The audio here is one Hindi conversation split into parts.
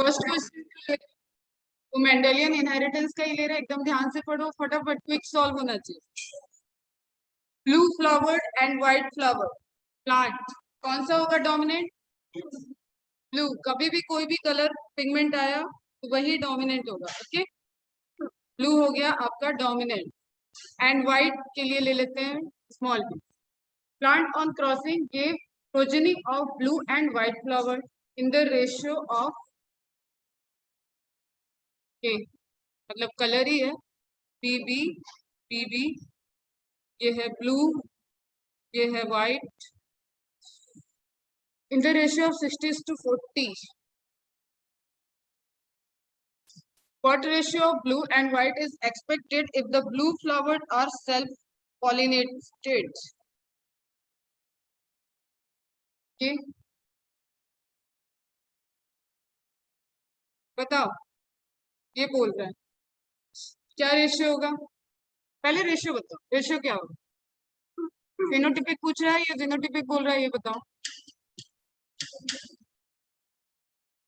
फर्स्ट क्वेश्चन तो मेंडेलियन इनहेरिटेंस का ही ले रहे हैं, एकदम ध्यान से पढ़ो, फटाफट क्विक सॉल्व होना चाहिए। Blue flowered and white flower plant, कौन सा होगा डोमिनेंट? ब्लू। कभी भी कोई भी कलर पिगमेंट आया तो वही डोमिनेंट होगा। ओके, ब्लू हो गया आपका डोमिनेंट। एंड व्हाइट के लिए ले लेते हैं small B. Plant on crossing gave progeny of blue and white flower in the ratio of के, मतलब कलर ही है, पीबी पीबी, ये है ब्लू, ये है white, in the ratio of 60:40। What ratio of blue and white is expected if the blue flowers are self-pollinated? Okay, बताओ, ये बोल रहा है क्या रेशियो होगा? पहले रेशियो बताओ, रेशियो क्या होगा? फिनोटिपिक पूछ रहा है या जीनोटिपिक बोल रहा है, ये बताओ।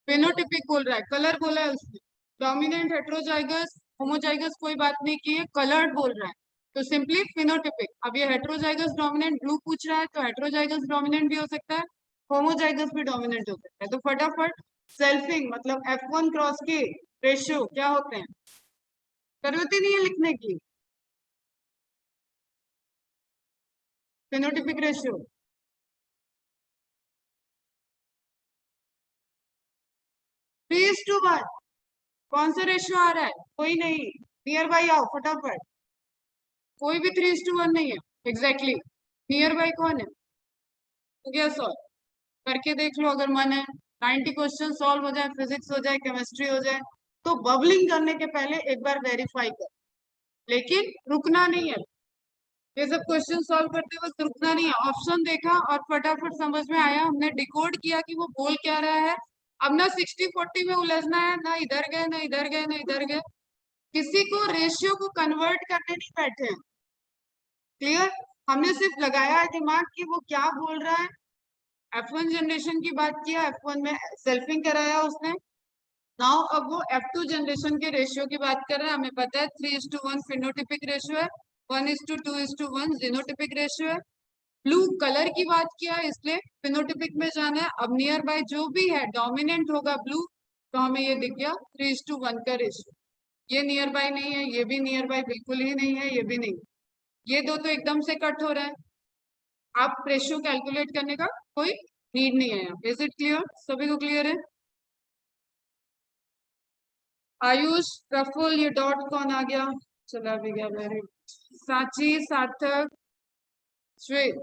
फिनोटिपिक बोल रहा है, कलर बोला है उसने। डोमिनेंट, हेट्रोजाइगस, होमोजाइगस कोई बात नहीं की है, कलर्ड बोल रहा है, तो सिंपली फिनोटिपिक। अब ये हेट्रोजाइगस डोमिनेंट ब्लू पूछ रहा है, तो हेट्रोजाइगस डोमिनेंट भी हो सकता है, होमोजाइगस भी डोमिनेंट हो सकता है। तो फटाफट सेल्फिंग मतलब F1 क्रॉस के रेशियो क्या होते हैं? जरूरत ही नहीं है लिखने की। Phenotypic ratio 3:1। कौन सा रेशियो आ रहा है? कोई नहीं, नियर बाई आओ फटाफट। कोई भी 3:1 नहीं है एग्जैक्टली। नियर बाई कौन है? हो गया सॉल्व, करके देख लो अगर मन है। 90 क्वेश्चन सॉल्व हो जाए, फिजिक्स हो जाए, केमिस्ट्री हो जाए, तो बबलिंग करने के पहले एक बार वेरीफाई कर, लेकिन रुकना नहीं है। ये सब क्वेश्चन सॉल्व करते वक्त रुकना नहीं है। ऑप्शन देखा और फटाफट समझ में आया, हमने डिकोड किया कि वो बोल क्या रहा है। अब ना 60-40 में उलझना है, ना इधर गए ना इधर गए ना इधर गए, किसी को रेशियो को कन्वर्ट करने नहीं बैठे हैं। क्लियर? हमने सिर्फ लगाया है दिमाग कि वो क्या बोल रहा है। F1 जनरेशन की बात किया, F1 में सेल्फिंग कराया उसने। नाउ अब वो F2 जनरेशन के रेशियो की बात कर रहा है। हमें पता है 3:1 फिनोटिपिक रेशियो है, 1:2:1 जीनोटिपिक रेशियो है। ब्लू कलर की बात किया इसलिए फिनोटिपिक में जाना है। अब नियर बाय जो भी है डोमिनेंट होगा ब्लू, तो हमें ये दिख गया 3:1 का रेशियो। ये नियर बाय नहीं है, ये भी नियर बाय बिल्कुल ही नहीं है, ये भी नहीं। ये दो तो एकदम से कट हो रहा है। आप रेशियो कैलकुलेट करने का कोई नीड नहीं है। Is it clear? सभी को क्लियर है? आयुष, प्रफुल्ल, ये डॉट कौन आ गया? चला भी गया। वेरी, साची, सार्थक, श्वेत,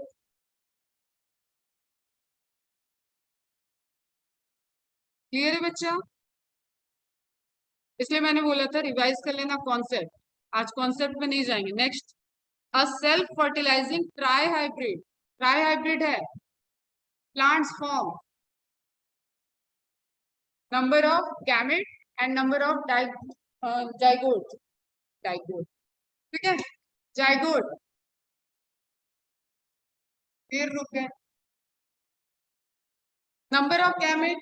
क्लियर है बच्चा? इसलिए मैंने बोला था रिवाइज कर लेना कॉन्सेप्ट। आज कॉन्सेप्ट में नहीं जाएंगे। Next, a self fertilising tri hybrid. Tri hybrid है plants form number of gamete and number of zygote. Zygote, ठीक है, जाइगोट। फिर रुक गए। Number of gamete,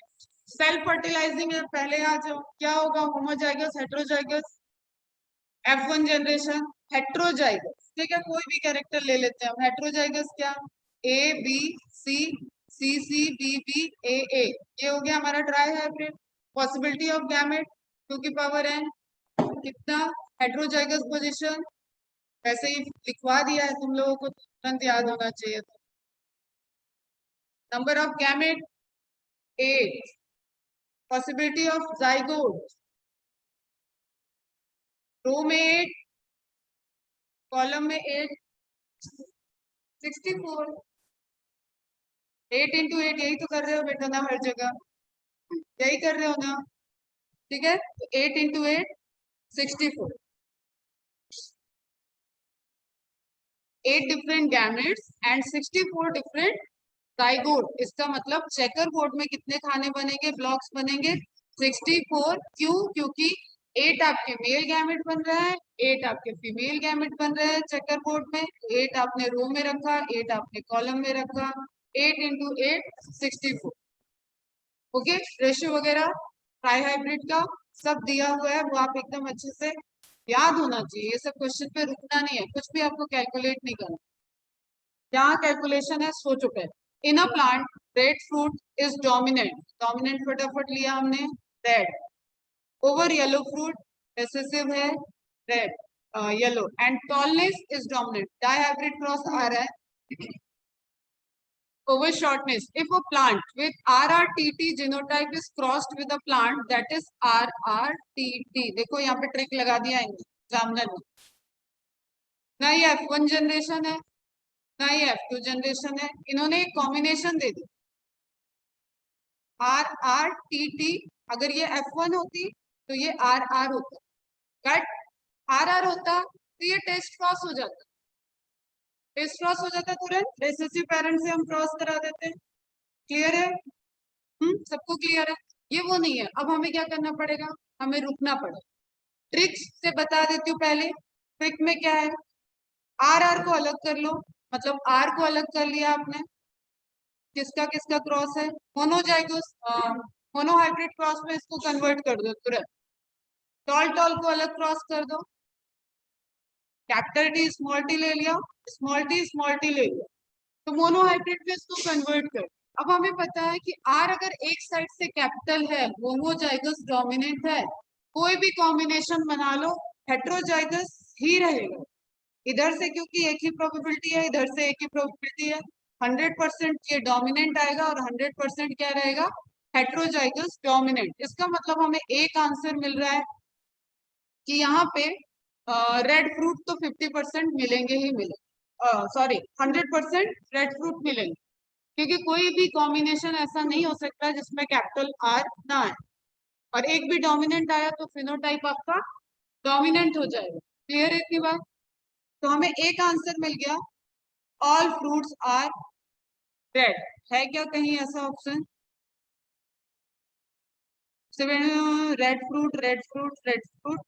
self fertilising है, पहले आ जाओ, क्या होगा? Homozygous, heterozygous. F1 generation heterozygous, ठीक है, कोई भी कैरेक्टर ले लेते हैं हम। हेट्रोजाइगस क्या? A B C, C C B B A A, ये हो गया हमारा tri hybrid. Possibility of gamete 2 की पावर n, कितना? हेट्रोजाइगस पोजीशन वैसे ही लिखवा दिया है तुम लोगों को, तुरंत याद होना चाहिए। Number of gamete 8, possibility of zygote row में 8, कॉलम में 8, 64। 8 into 8 यही तो कर रहे हो बेटा ना, हर जगह यही कर रहे हो ना, ठीक है। तो 8 into 8 64, 8 different gametes and 64 different zygote. इसका मतलब चेकर बोर्ड में कितने खाने बनेंगे, ब्लॉक्स बनेंगे? 64। क्यों? क्योंकि 8 आपके मेल गैमेट बन रहा है, 8 आपके फीमेल गैमेट बन रहे हैं चेकर बोर्ड में, 8 आपने रो में रखा, 8 आपने कॉलम में रखा। 8 into 8 64। ओके, रेशियो वगैरह ट्राई हाइब्रिड का सब दिया हुआ है, वो आप एकदम अच्छे से याद होना चाहिए। ये सब क्वेश्चन पे रुकना नहीं है, कुछ भी आपको कैलकुलेट नहीं करना, जहाँ कैलकुलेशन है सो चुके हैं। In a plant red fruit is dominant, dominant फटाफट लिया हमने red, over yellow fruit recessive है red yellow, and tallness is dominant, di hybrid cross आ रहा है over shortness. If a plant with RRTT genotype is crossed with a plant that is RRTT, देखो यहाँ पे ट्रिक लगा दिया एग्जामिनर ने, ना ये F1 जनरेशन है ना ये F2 जनरेशन है, इन्होंने एक कॉम्बिनेशन दे दी RRTT। अगर ये F1 होती तो ये RR होता, कट RR होता तो ये टेस्ट क्रॉस हो जाता, टेस्ट क्रॉस हो जाता तुरंत रिसेसिव पेरेंट से हम क्रॉस करा देते। क्लियर है? सबको क्लियर है? ये वो नहीं है। अब हमें क्या करना पड़ेगा, हमें रुकना पड़ेगा। ट्रिक्स से बता देती हूँ पहले। ट्रिक में क्या है, आर आर को अलग कर लो, मतलब आर को अलग कर लिया आपने, किसका किसका क्रॉस है, मोनोजाइगोस मोनोहाइब्रिड क्रॉस में इसको कन्वर्ट कर दो तुरंत। टॉल टॉल को अलग क्रॉस कर दो, कैपिटल टी स्मॉल टी ले लिया, स्मॉल टी ले लिया, तो मोनोहाइब्रिड में इसको कन्वर्ट कर। अब हमें पता है कि आर अगर एक साइड से कैपिटल है, होमोजाइगस डोमिनेंट है, कोई भी कॉम्बिनेशन बना लो हेट्रोजाइगस ही रहेगा। इधर से क्योंकि एक ही प्रोबेबिलिटी है, इधर से एक ही प्रोबेबिलिटी है, 100% ये डोमिनेंट आएगा और 100% क्या रहेगा, हेट्रोजाइगस डोमिनेंट। इसका मतलब हमें एक आंसर मिल रहा है कि यहाँ पे रेड फ्रूट तो 50% मिलेंगे ही मिलेंगे, सॉरी 100% रेड फ्रूट मिलेंगे, क्योंकि कोई भी कॉम्बिनेशन ऐसा नहीं हो सकता जिसमें कैपिटल आर ना आए, और एक भी डोमिनेंट आया तो फिनोटाइप आपका डोमिनेंट हो जाएगा। क्लियर है इतनी बात? तो हमें एक आंसर मिल गया, ऑल फ्रूट्स आर रेड। है क्या कहीं ऐसा option? Red fruit red fruit red fruit,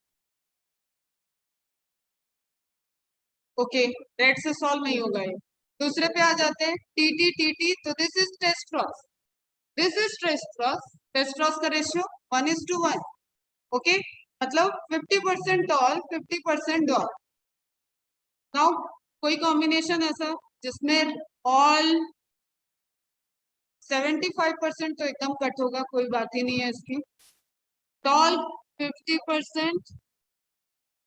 okay, red से सॉल्व नहीं होगा ये। दूसरे पे आ जाते हैं, टी टी, तो this is test cross, this is test cross का रेशियो 1:1, ओके, मतलब 50% टॉल 50% डॉल। नाउ कोई कॉम्बिनेशन ऐसा जिसमें ऑल 75% तो एकदम कट होगा, कोई बात ही नहीं है इसकी। टॉल 50%,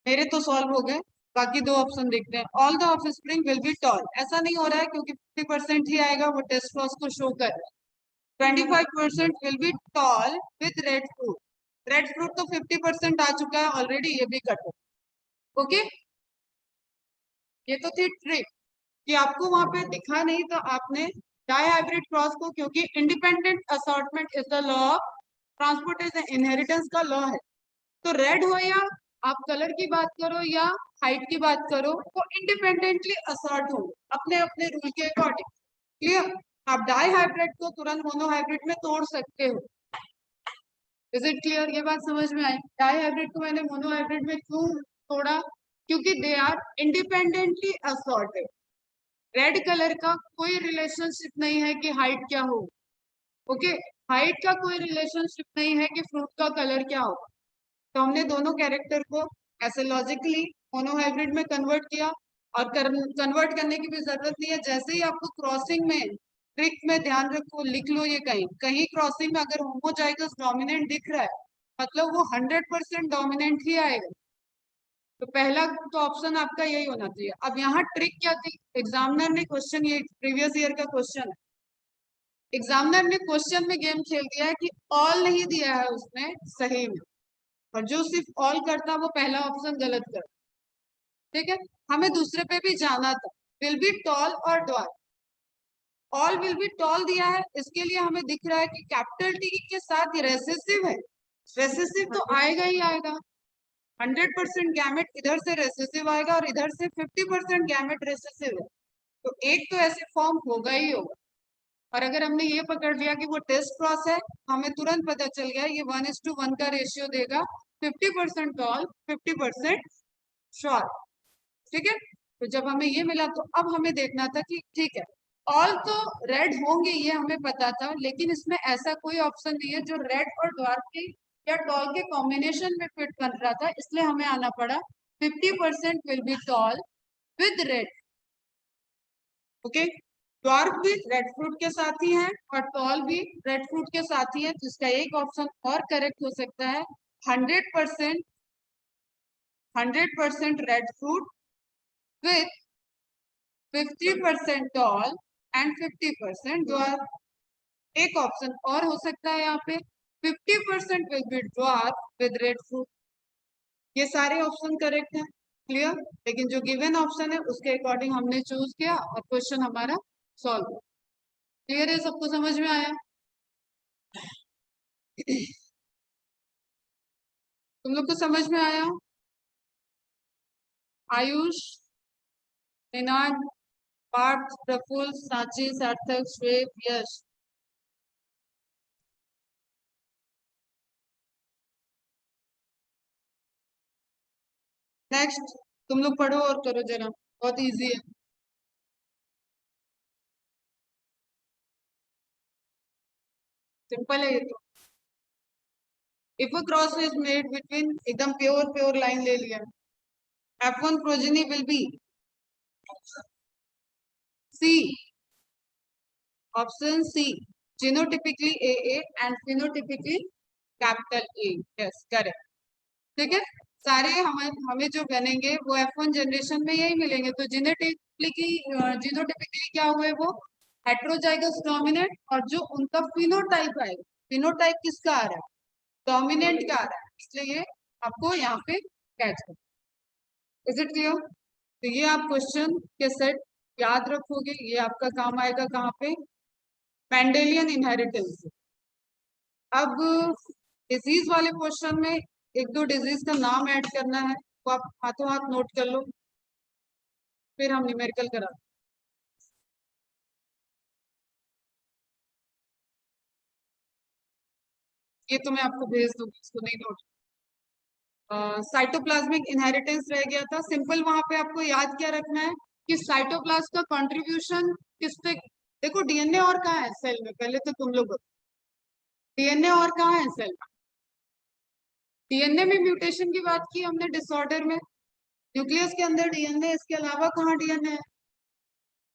मेरे तो सॉल्व हो गए, बाकी दो ऑप्शन देखते हैं। All the of spring will be toll, ऐसा नहीं हो रहा है क्योंकि 50% ही आएगा, वो टेस्ट क्रॉस को शो कर रहा है। 25% will be toll with red fruit, red fruit तो 50% आ चुका है ऑलरेडी, ये भी कट हो, ओके। ये तो थी ट्रिक कि आपको वहां पे दिखा नहीं, तो आपने डाई हाइब्रिड क्रॉस को, क्योंकि independent assortment is the law of transportation, inheritance का लॉ है, तो रेड हो या आप कलर की बात करो या हाइट की बात करो, वो इंडिपेंडेंटली असॉर्ट हो अपने अपने रूल के अकॉर्डिंग। क्लियर? आप डाई हाइब्रिड को तुरंत मोनो हाइब्रिड में तोड़ सकते हो। Is it clear? ये बात समझ में आई? डाई हाइब्रिड को मैंने मोनो हाइब्रिड में क्यों तोड़ा, क्योंकि they are independently assorted. Red colour का कोई रिलेशनशिप नहीं है कि हाइट क्या हो, ओके, हाइट का कोई रिलेशनशिप नहीं है कि फ्रूट का कलर क्या हो। तो हमने दोनों कैरेक्टर को ऐसे लॉजिकली मोनोहाइब्रिड में कन्वर्ट किया, और कन्वर्ट करने की भी जरूरत नहीं है। जैसे ही आपको क्रॉसिंग में, ट्रिक में ध्यान रखो, लिख लो ये, कहीं कहीं क्रॉसिंग में अगर होमोजाइगस डोमिनेंट दिख रहा है, मतलब वो 100% डोमिनेंट ही आएगा। तो पहला तो ऑप्शन आपका यही होना चाहिए। अब यहाँ ट्रिक क्या थी, एग्जामिनर ने क्वेश्चन, ये प्रीवियस ईयर का क्वेश्चन है, एग्जामिनर ने क्वेश्चन में गेम खेल दिया है कि ऑल नहीं दिया है उसने सही में, और जो सिर्फ ऑल करता वो पहला ऑप्शन गलत करता। ठीक है, हमें दूसरे पे भी जाना था, विल बी टॉल और doll, all will be toll दिया है, इसके लिए हमें दिख रहा है कि कैपिटल टी के साथ रेसेसिव है, रेसेसिव तो आएगा ही आएगा, 100% गैमेट इधर से रेसेसिव आएगा और इधर से 50% गैमेट रेसेसिव है, तो एक तो ऐसे फॉर्म होगा ही होगा। और अगर हमने ये पकड़ लिया कि वो टेस्ट क्रॉस है, हमें तुरंत पता चल गया ये 1:1 का रेशियो देगा, 50% टॉल 50% शॉर्ट। ठीक है, तो जब हमें ये मिला तो अब हमें देखना था कि ठीक है, ऑल तो रेड होंगे ये हमें पता था, लेकिन इसमें ऐसा कोई ऑप्शन नहीं है जो रेड और डार्क के या टॉल के कॉम्बिनेशन में फिट बन रहा था, इसलिए हमें आना पड़ा 50% will be toll with red. Okay, dwarf भी रेड फ्रूट के साथ ही है और टॉल भी रेड फ्रूट के साथ ही है, जिसका एक ऑप्शन और करेक्ट हो सकता है 100% 100% red fruit with 50% tall and 50% dwarf. एक ऑप्शन और हो सकता है यहाँ पे 50% will be dwarf with red fruit. ये सारे ऑप्शन करेक्ट हैं, क्लियर। लेकिन जो गिवन ऑप्शन है उसके अकॉर्डिंग हमने चूज किया और क्वेश्चन हमारा सॉल्व हुआ। क्लियर है, सबको समझ में आया? तुम लोग को समझ में आया? आयुष, निनाद, पार्थ, प्रफुल्ल, साची, सार्थक, श्वेत, यश। नेक्स्ट तुम लोग पढ़ो और करो जरा, बहुत इजी है। सिंपल है ये तो। If a cross is made between, एकदम प्योर लाइन ले लिया, F1 progeny will be C, option C, genotypically AA and phenotypically capital A. Yes, correct. ठीक है, सारे हमें जो बनेंगे वो F1 जनरेशन में यही मिलेंगे। तो जीनोटिपिकली क्या हुए वो हेट्रोजाइगस डोमिनेंट, और जो उनका फिनोटाइप आएगा, फिनोटाइप किसका आ रहा है? डोमिनेंट का आ रहा है, इसलिए ये आपको यहाँ पे कैच करना। Is it clear? तो ये आप क्वेश्चन के सेट याद रखोगे, ये आपका काम आएगा कहाँ पे? Mendelian inheritance. अब डिजीज वाले क्वेश्चन में एक दो डिजीज का नाम ऐड करना है, तो आप हाथों हाथ नोट कर लो, फिर हम न्यूमेरिकल करा। ये तो मैं आपको भेज दूंगी, इसको नहीं नोट। साइटोप्लाज्मिक इनहेरिटेंस रह गया था सिंपल। वहां पे आपको याद क्या रखना है कि साइटोप्लाज्म का कंट्रीब्यूशन किस पे, देखो डीएनए और कहाँ है सेल में, पहले तो तुम लोग डीएनए और कहाँ है सेल में? डीएनए में म्यूटेशन की बात की हमने डिसऑर्डर में, न्यूक्लियस के अंदर डीएनए, इसके अलावा कहाँ डीएनए है?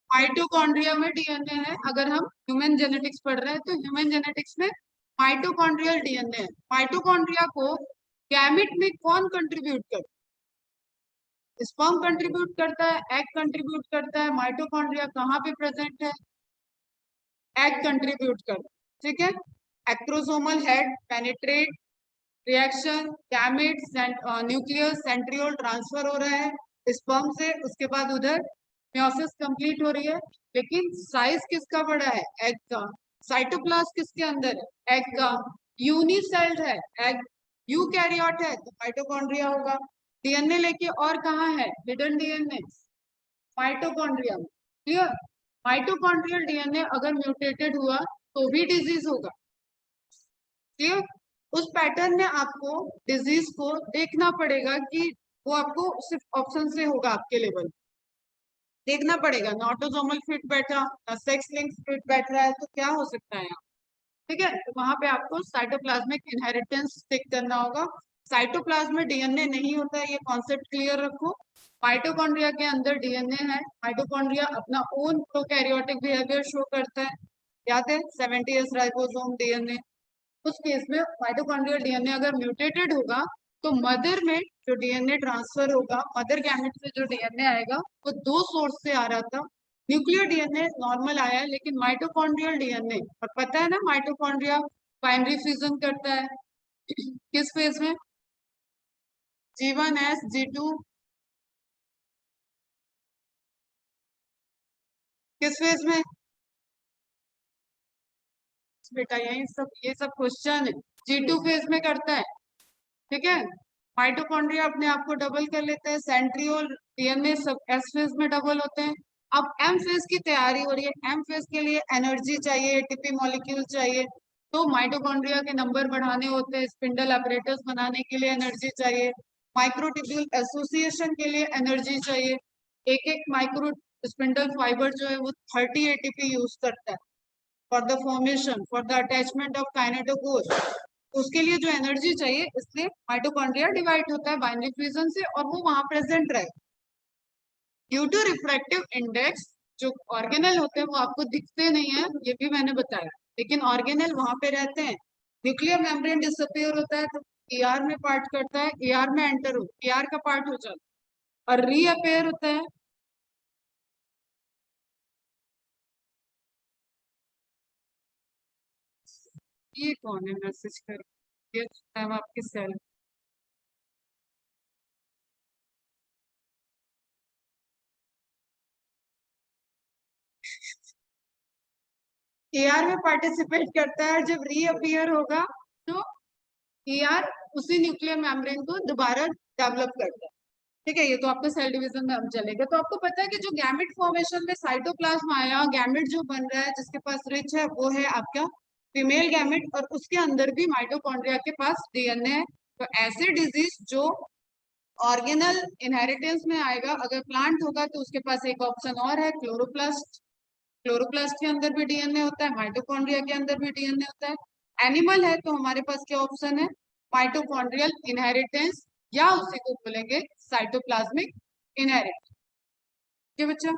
माइटोकॉन्ड्रिया में डीएनए है। अगर हम ह्यूमन जेनेटिक्स पढ़ रहे हैं तो ह्यूमन जेनेटिक्स में माइटोकॉन्ड्रियल डीएनए है। माइटोकॉन्ड्रिया को गैमेट में कौन कंट्रीब्यूट करता है? स्पर्म कंट्रीब्यूट करता है, एग कंट्रीब्यूट करता है। माइटोकॉन्ड्रिया कहाँ पे प्रेजेंट है? एग कंट्रीब्यूट करता है, ठीक है। Acrosomal head penetrate, reaction, gametes, nucleus, centriole transfer हो रहा है स्पर्म से, उसके बाद उधर मियोसिस कंप्लीट हो रही है। लेकिन साइज किसका बड़ा है? एग का। साइटोप्लाज्म किसके अंदर है? एग का। यूनिसेल्ड है एग, यूकैरियोट है तो माइटोकॉन्ड्रिया होगा। डीएनए लेके और कहाँ है हिडन डीएनए? माइटोकॉन्ड्रिया में, क्लियर। माइटोकॉन्ड्रियल डीएनए अगर म्यूटेटेड हुआ तो भी डिजीज होगा, क्लियर। उस पैटर्न में आपको डिजीज को देखना पड़ेगा कि वो आपको सिर्फ ऑप्शन से होगा, आपके लेवल देखना पड़ेगा। ना ऑटोसोमल फिट बैठा, ना सेक्स लिंक फिट बैठ रहा है, तो क्या हो सकता है यहाँ, ठीक है। तो वहां पे आपको साइटोप्लाज्मिक इनहेरिटेंस चेक करना होगा। साइटोप्लाज्म में डीएनए नहीं होता है, ये कॉन्सेप्ट क्लियर रखो। माइटोकॉन्ड्रिया के अंदर डीएनए है। माइटोकॉन्ड्रिया अपना ओन प्रोकैरियोटिक बिहेवियर शो करता है, याद है 70s राइबोसोम डीएनए। उस केस में माइटोकॉन्ड्रियल डीएनए अगर म्यूटेटेड होगा तो मदर में जो डीएनए ट्रांसफर होगा, मदर गैमेट से जो डीएनए आएगा वो दो सोर्स से आ रहा था। न्यूक्लियर डीएनए नॉर्मल आया है, लेकिन माइटोकॉन्ड्रियल डीएनए, और पता है ना माइटोकॉन्ड्रिया बाइनरी फ्यूजन करता है किस फेज में? G1S G2 किस फेज में? बेटा यही सब, ये सब क्वेश्चन है। G2 फेज में करता है, ठीक है। माइटोकॉन्ड्रिया अपने आप को डबल कर लेते हैं, सेंट्रियोल डीएनए सब एस फेज में डबल होते हैं। अब एम फेज की तैयारी हो रही है। एम फेज के लिए एनर्जी चाहिए, एटीपी मॉलिक्यूल चाहिए, तो माइटोकॉन्ड्रिया के नंबर बढ़ाने होते हैं, स्पिंडल अपरेटस बनाने के लिए एनर्जी चाहिए, माइक्रोट्यूब्यूल एसोसिएशन के लिए एनर्जी चाहिए। एक एक माइक्रो स्पिंडल फाइबर जो है वो 30 एटीपी यूज करता है for the formation, for the attachment of kinetochore. उसके लिए जो एनर्जी चाहिए, इसलिए माइटोकॉन्ड्रिया डिवाइड होता है बाइनरी फ्यूजन से और वो वहां प्रेजेंट रहे। ड्यू टू रिफ्रैक्टिव इंडेक्स, जो ऑर्गेनल होते हैं वो आपको दिखते नहीं है, ये भी मैंने बताया, लेकिन ऑर्गेनल वहां पे रहते हैं। न्यूक्लियर मेम्ब्रेन डिसअपियर होता है तो ER में पार्ट करता है, ER में एंटर हो, ER का पार्ट हो जाता है और रीअपेयर होता है। ये कौन है मैसेज कर, ये मैम आपकी सेल। ER में पार्टिसिपेट करता है, जब रीअपियर होगा तो ER उसी न्यूक्लियर मेम्ब्रेन को दोबारा डेवलप करता है। ठीक है, ये तो आपका सेल डिवीजन में हम चलेगा। तो आपको पता है कि जो गैमेट फॉर्मेशन में साइटोप्लाज्म आया, गैमेट जो बन रहा है जिसके पास रिच है वो है आपका फीमेल गैमेट, और उसके अंदर भी माइटोकॉन्ड्रिया के पास DNA है। तो ऐसे डिजीज जो ऑर्गेनल इनहेरिटेंस में आएगा, अगर प्लांट होगा तो उसके पास एक ऑप्शन और है, क्लोरोप्लास्ट। क्लोरोप्लास्ट के अंदर भी DNA होता है, माइटोकॉन्ड्रिया के अंदर भी DNA होता है। एनिमल है तो हमारे पास क्या ऑप्शन है, माइटोकॉन्ड्रियल इनहेरिटेंस, या उसी को बोलेंगे साइटोप्लाज्मिक इनहेरिटेंस। ठीक है बच्चा,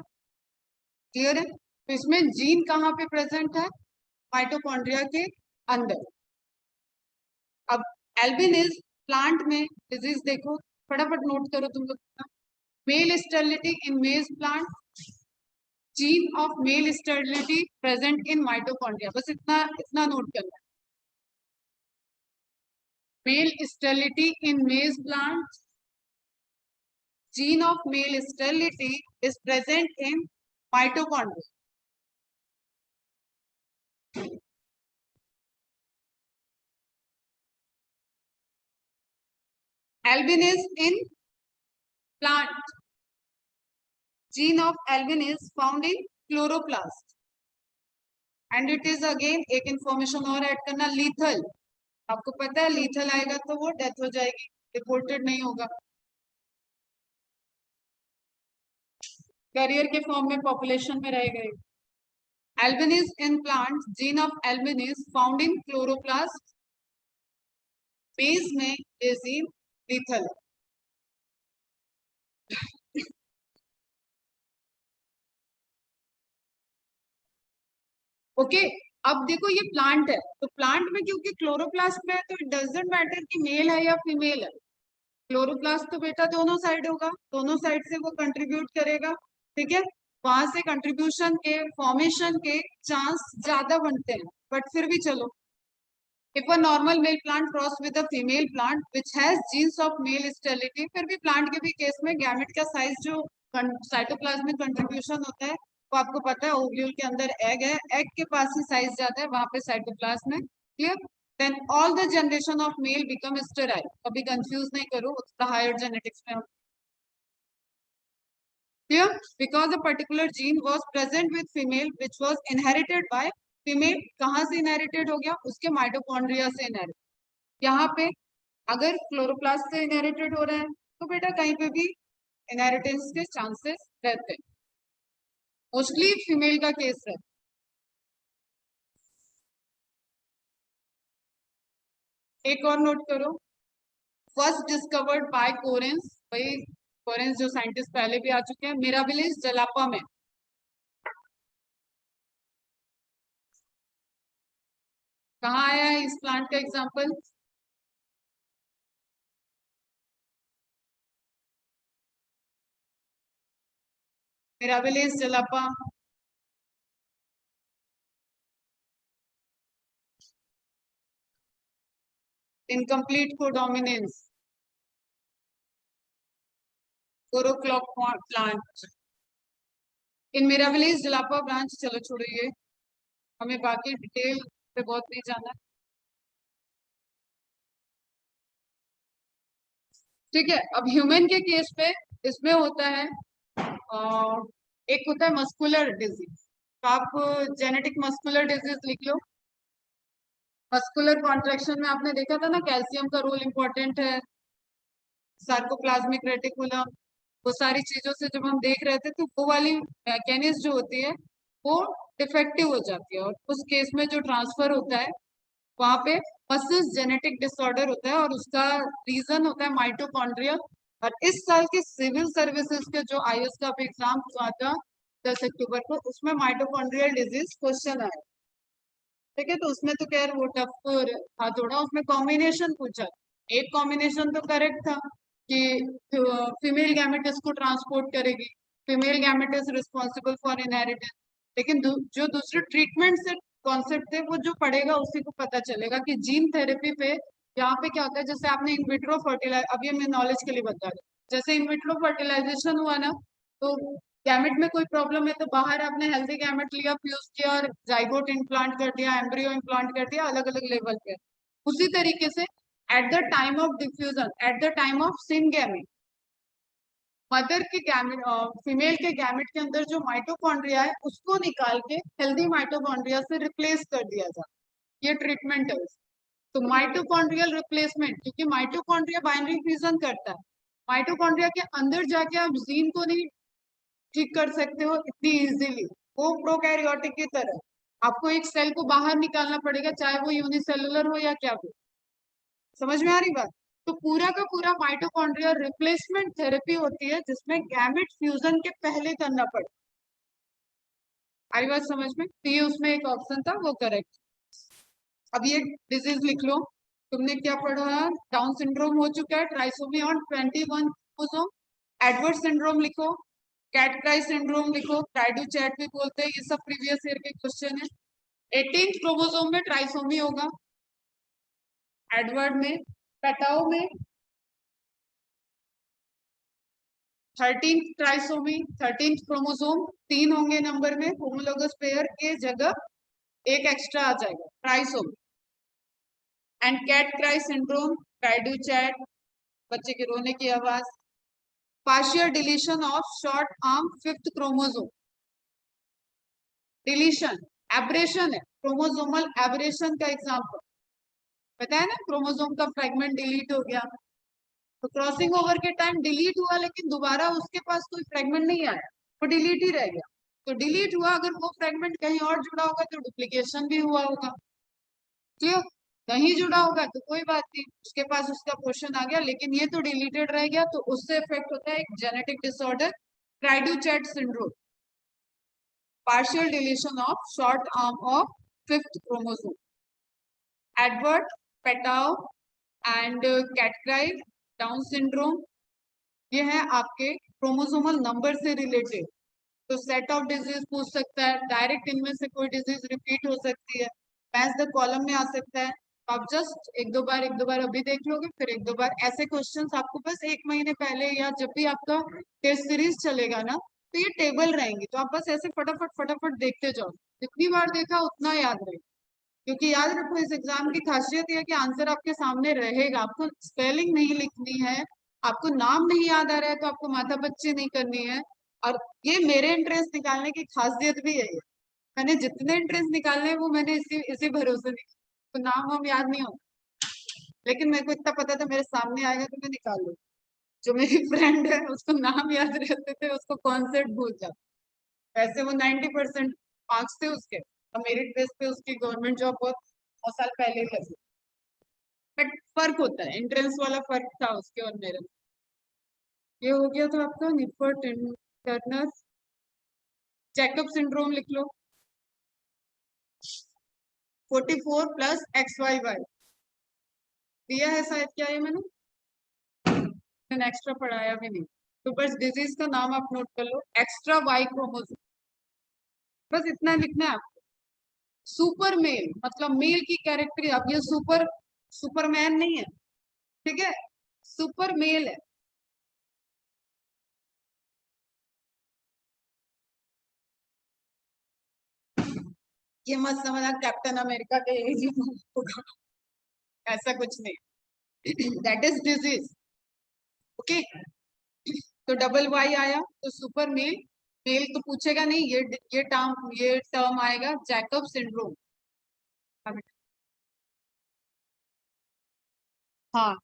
क्लियर है? तो इसमें जीन कहाँ पे प्रेजेंट है, माइटोकॉन्ड्रिया के अंदर। अब एल्बिनिज प्लांट में डिजीज देखो, फटाफट नोट करो तुम लोग। मेल स्टेरिलिटी इन मेज plant, gene of male sterility present in mitochondria, बस इतना इतना नोट करना है। मेल स्टेरिलिटी इन मेज plant, gene of male sterility is present in mitochondria. Albinase in plant, gene of albinase found in chloroplast, and it is again एक information और ऐड करना, lethal। आपको पता है lethal आएगा तो वो डेथ हो जाएगी, रिपोर्टेड नहीं होगा। कैरियर के फॉर्म में पॉपुलेशन में रह गए। Albinase in plant, gene of albinase found in chloroplast, maize में disease lethal। ओके, अब देखो ये प्लांट है, तो प्लांट में क्योंकि क्लोरोप्लास्ट में है तो इट डजंट मैटर कि मेल है या फीमेल है। क्लोरोप्लास्ट तो बेटा दोनों साइड होगा, दोनों साइड से वो कंट्रीब्यूट करेगा। ठीक है, वहां से कंट्रीब्यूशन के फॉर्मेशन के चांस ज्यादा बनते हैं, बट फिर भी चलो। If a normal male plant cross with a female plant which has jeans of male sterility, फिर भी प्लांट के भी केस में गैमेट का साइज जो साइटोप्लाज्मिक कंट्रीब्यूशन होता है वो आपको पता है, ओव्यूल के अंदर एग है, एग के पास ही साइज ज्यादा है, वहां पे साइटोप्लाज्म है। Clear? Then all the generation of male become sterile. कभी कंफ्यूज नहीं करो, उसका हायर जेनेटिक्स में। Here, because a particular gene was present with female, which was inherited by female, कहाँ से inherited हो गया, उसके माइटोकॉन्ड्रिया से inherit। यहाँ पे अगर क्लोरोप्लास्ट से इनहेरिटेड हो रहा है तो बेटा कहीं पे भी इनहेरिटेंस के चांसेस रहते हैं, मोस्टली फीमेल का केस है। एक और नोट करो, फर्स्ट डिस्कवर्ड बाय कोरेंस, भाई कोरेंस जो साइंटिस्ट पहले भी आ चुके हैं, मिराबिलिस जलापा में। कहाँ आया है इस प्लांट का example, mirabilis jalapa. Incomplete codominance, कोरोक्लॉक plant in mirabilis jalapa branch. चलो छोड़ो ये, हमें बाकी डिटेल पे बहुत नहीं जाना। ठीक है, अब ह्यूमन के केस पे इसमें होता है एक होता है मस्कुलर डिजीज। तो आप जेनेटिक मस्कुलर डिजीज लिख लो। मस्कुलर कॉन्ट्रेक्शन में आपने देखा था ना, कैल्शियम का रोल इंपॉर्टेंट है, सार्कोप्लाज्मिक रेटिकुलम, वो सारी चीजों से जब हम देख रहे थे तो वो वाली मैकेनिज्म जो होती है वो डिफेक्टिव हो जाती है, और उस केस में जो ट्रांसफर होता है वहां पे मस्तिष्क जेनेटिक डिसऑर्डर होता है और उसका रीजन होता है माइटोकॉन्ड्रिया। और इस साल के सिविल सर्विसेज के जो आईएएस का एग्जाम हुआ था 10 अक्टूबर को, उसमें माइटोकॉन्ड्रियल डिजीज क्वेश्चन आया। ठीक है, तो उसमें तो खैर वो टफ था थोड़ा, उसमें कॉम्बिनेशन पूछा। एक कॉम्बिनेशन तो करेक्ट था कि फीमेल गैमेट इसको ट्रांसपोर्ट करेगी, female gamete is responsible for inheritance. लेकिन जो दूसरे ट्रीटमेंट से कॉन्सेप्ट थे वो जो पढ़ेगा उसी को पता चलेगा कि जीन थेरेपी पे यहाँ पे क्या होता है। जैसे आपने इन विट्रो फर्टिलाइज, अब ये मैं नॉलेज के लिए बता रही हूँ, जैसे इन विट्रो फर्टिलाइजेशन हुआ ना, तो गैमेट में कोई प्रॉब्लम है तो बाहर आपने हेल्दी गैमेट लिया, फ्यूज किया और जाइगोट इम्प्लांट कर दिया, एम्ब्रियो इम्प्लांट कर दिया अलग अलग लेवल पे। उसी तरीके से at the time of diffusion, at the time of syngamy, mother के गैमेट, फीमेल के गैमेट के अंदर जो माइटोकॉन्ड्रिया है उसको निकाल के हेल्दी माइटोकॉन्ड्रिया से रिप्लेस कर दिया जाए, ये ट्रीटमेंट है। तो माइटोकॉन्ड्रियल रिप्लेसमेंट, क्योंकि माइटोकॉन्ड्रिया बाइनरी फ्यूजन करता है, माइटोकॉन्ड्रिया के अंदर जाके आप जीन को नहीं ठीक कर सकते हो इतनी इजीली। वो प्रोकैरियोटिक की तरह आपको एक सेल को बाहर निकालना पड़ेगा, चाहे वो यूनिसेलुलर हो या क्या हो। समझ में आ रही बात? तो पूरा का पूरा माइटोकॉन्ड्रियल रिप्लेसमेंट थेरेपी होती है जिसमें गैमेट फ्यूजन के पहले करना पड़े। आई बात समझ में? तो ये उसमें एक ऑप्शन था, वो करेक्ट। अब ये डिजीज लिख लो। तुमने क्या पढ़ा? डाउन सिंड्रोम हो चुका है, trisomy on 21 chromosome. Edward syndrome लिखो, कैट क्राई सिंड्रोम लिखो, ट्राइडू चैट भी बोलते हैं, ये सब प्रीवियस ईयर के क्वेश्चन है। 18 क्रोमोसोम में ट्राइसोमी होगा, एडवर्ड में। पेटाओ में 13 ट्राइसोमी, 13 क्रोमोसोम, 3 होंगे नंबर में, होमोलोगस पेयर के जगह एक एक्स्ट्रा आ जाएगा, trisomy. And cat cry syndrome, cri du chat, बच्चे के रोने की आवाज। Partial deletion of short arm 5th chromosome, deletion, aberration है, क्रोमोसोमल एब्रेशन का एग्जांपल पता है ना, क्रोमोसोम का फ्रेगमेंट डिलीट हो गया, तो क्रॉसिंग ओवर के टाइम डिलीट हुआ लेकिन दोबारा उसके पास कोई फ्रेगमेंट नहीं आया, वो डिलीट ही रह गया। तो डिलीट हुआ, अगर वो फ्रेगमेंट कहीं और जुड़ा होगा तो डुप्लीकेशन भी हुआ होगा। क्लियर? नहीं जुड़ा होगा तो कोई बात नहीं, उसके पास उसका पोर्शन आ गया, लेकिन ये तो डिलीटेड रह गया, तो उससे इफेक्ट होता है एक genetic disorder, cri du chat syndrome, partial deletion of short arm of 5th chromosome. Edward, Patau and Catcrive down syndrome, ये है आपके क्रोमोसोमल नंबर से रिलेटेड। तो सेट ऑफ डिजीज पूछ सकता है, डायरेक्ट इनमें से कोई डिजीज रिपीट हो सकती है, मैच द कॉलम में आ सकता है। आप जस्ट एक दो बार अभी देख लोगे, फिर एक दो बार ऐसे क्वेश्चंस आपको बस 1 महीने पहले या जब भी आपका टेस्ट सीरीज चलेगा ना, तो ये टेबल रहेंगी, तो आप बस ऐसे फटाफट फटाफट देखते जाओ, जितनी बार देखा उतना याद रहेगा। क्योंकि याद रखो, इस एग्जाम की खासियत यह है कि आंसर आपके सामने रहेगा, आपको स्पेलिंग नहीं लिखनी है, आपको नाम नहीं याद आ रहा है तो आपको माथापच्ची नहीं करनी है। और ये मेरे एंट्रेंस निकालने की खासियत भी है, ये मैंने जितने एंट्रेंस निकालने हैं वो मैंने इसी इसी भरोसे निकाले, तो नाम हम याद नहीं होता, लेकिन मेरे को इतना पता था मेरे सामने आएगा तो मैं निकाल लूँ। जो मेरी फ्रेंड है उसको नाम याद रहते थे, उसको कॉन्सेप्ट भूल जाता। वैसे वो 90% मार्क्स थे उसके, और मेरिट बेस पे उसकी गवर्नमेंट जॉब बहुत साल पहले ही लगी। बट फर्क होता है, एंट्रेंस वाला फर्क था उसके और मेरे में। ये हो गया था आपका निफर्ट टर्नर। जैकब सिंड्रोम लिख लो, 44 प्लस XYY दिया है शायद, क्या है मैंने एक्स्ट्रा पढ़ाया भी नहीं, तो बस डिजीज का नाम आप नोट कर लो, एक्स्ट्रा वाई क्रोमोसोम, बस इतना लिखना है आपको। सुपर मेल मतलब मेल की कैरेक्टर, अब ये सुपर सुपरमैन नहीं है, ठीक है, सुपर मेल है। ये मत समझना कैप्टन अमेरिका के एज होगा, ऐसा कुछ नहीं, दैट इज डिजीज। ओके, तो डबल वाई आया तो सुपर मेल, मेल तो पूछेगा नहीं, ये टर्म आएगा जैकब सिंड्रोम। हाँ,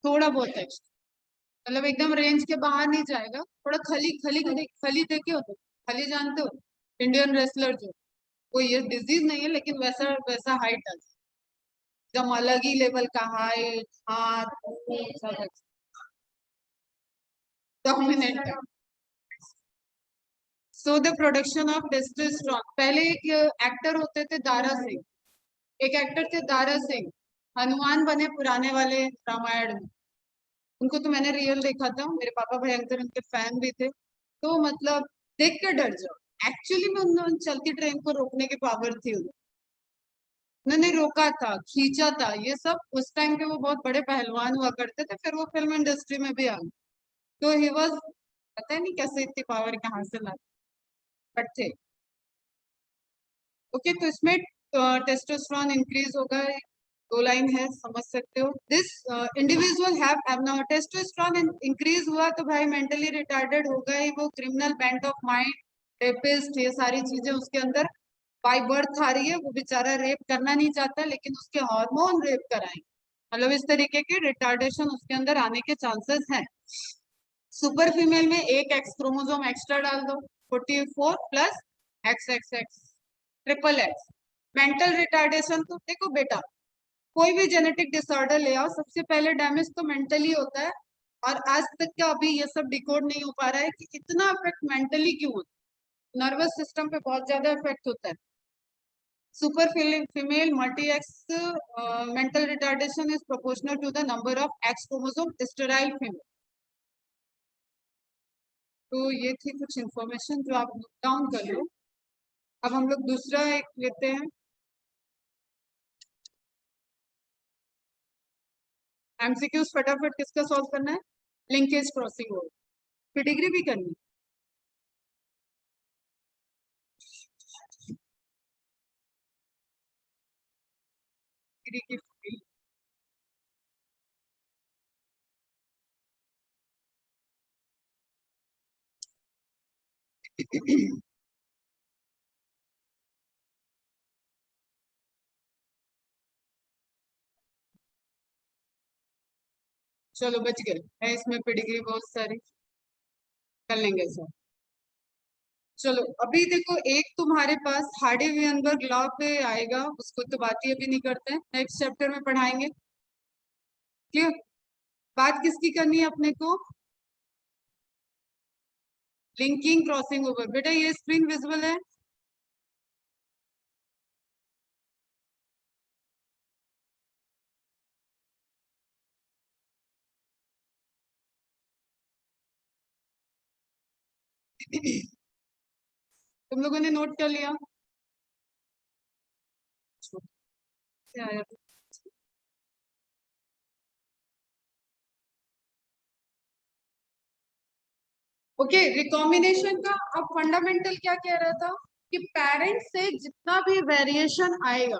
थोड़ा बहुत है, मतलब एकदम रेंज के बाहर नहीं जाएगा, थोड़ा खली खली खली खली देखे हो तो, खली जानते हो, इंडियन रेसलर जो, कोई ये डिजीज नहीं है, लेकिन वैसा वैसा हाइट है, एकदम अलग ही लेवल का हाइट, हाथ सब डोमिनेंट है। So the production of testosterone, पहले एक एक्टर होते थे दारा सिंह, एक एक्टर थे दारा सिंह, हनुमान बने पुराने वाले रामायण में। उनको तो मैंने रियल देखा था, मेरे पापा भयंकर उनके फैन भी थे, तो मतलब देख के डर जाओ। एक्चुअली में उन्होंने चलती ट्रेन को रोकने की पावर थी उन्हें, उन्होंने रोका था, खींचा था, ये सब उस टाइम के वो बहुत बड़े पहलवान हुआ करते थे, फिर वो फिल्म इंडस्ट्री में भी आ गए। तो ही वॉज, पता नहीं कैसे इतनी पावर कहाँ से ला, बट थे। ओके, तो इसमें टेस्टोस्टेरोन इंक्रीज होगा, दो लाइन है, समझ सकते हो। This individual have testosterone increase हुआ तो भाई मेंटली रिटार्डेड होगा ही, वो criminal bent of mind, rapist, ये सारी चीजें उसके अंदर बाय बर्थ आ रही है। वो बेचारा रेप करना नहीं चाहता, लेकिन उसके हार्मोन रेप कराएंगे, मतलब इस तरीके के रिटार्डेशन उसके अंदर आने के चांसेस हैं। सुपर फीमेल में एक एक्स क्रोमोसोम एक्स्ट्रा डाल दो, 44 plus x x x triple x. Mental retardation, तो देखो बेटा, कोई भी जेनेटिक डिसऑर्डर ले आओ, सबसे पहले डैमेज तो मेंटली होता है, और आज तक का अभी ये सब डिकोड नहीं हो पा रहा है कि इतना इफेक्ट मेंटली क्यों होता है, नर्वस सिस्टम पे बहुत ज्यादा इफेक्ट होता है। Super female multi X mental retardation is proportional to the number of X chromosome, sterile female. तो ये थी कुछ इंफॉर्मेशन जो आप नोट डाउन कर लो। अब हम लोग दूसरा एक लेते हैं, एमसीक्यूज फटाफट किसका सॉल्व करना है, लिंकेज क्रॉसिंग हो, डिग्री भी करनी। डिग्री की चलो बच गए है, इसमें पेडिग्री बहुत सारी कर लेंगे सर। चलो अभी देखो, एक तुम्हारे पास हार्डी वियनबर्ग लॉ पे आएगा, उसको तो बात ही अभी नहीं करते हैं, नेक्स्ट चैप्टर में पढ़ाएंगे। क्लियर? बात किसकी करनी है अपने को, लिंकिंग क्रॉसिंग ओवर। बेटा ये स्क्रीन विजिबल है? तुम लोगों ने नोट कर लिया? से आया ओके, रिकॉम्बिनेशन का अब फंडामेंटल क्या कह रहा था कि पेरेंट से जितना भी वेरिएशन आएगा,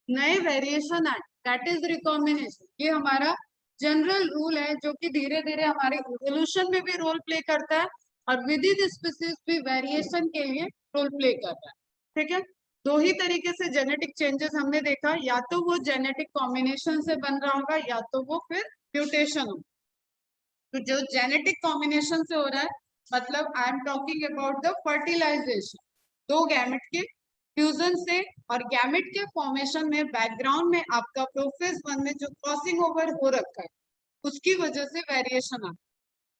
नए वेरिएशन आए, दैट इज रिकॉम्बिनेशन। ये हमारा जनरल रूल है, जो कि धीरे धीरे हमारे इवोल्यूशन में भी रोल प्ले करता है, और विद इन स्पीसीज भी वेरिएशन के लिए रोल प्ले करता है। ठीक है, दो ही तरीके से जेनेटिक चेंजेस हमने देखा, या तो वो जेनेटिक कॉम्बिनेशन से बन रहा होगा, या तो वो फिर म्यूटेशन होगा। तो जो जेनेटिक कॉम्बिनेशन से हो रहा है, मतलब I am talking about the fertilisation, दो गैमेट के फ्यूजन से, और गैमेट के फॉर्मेशन में बैकग्राउंड में आपका प्रोफेज वन में जो क्रॉसिंग ओवर हो रखा है, उसकी वजह से वेरिएशन आता है।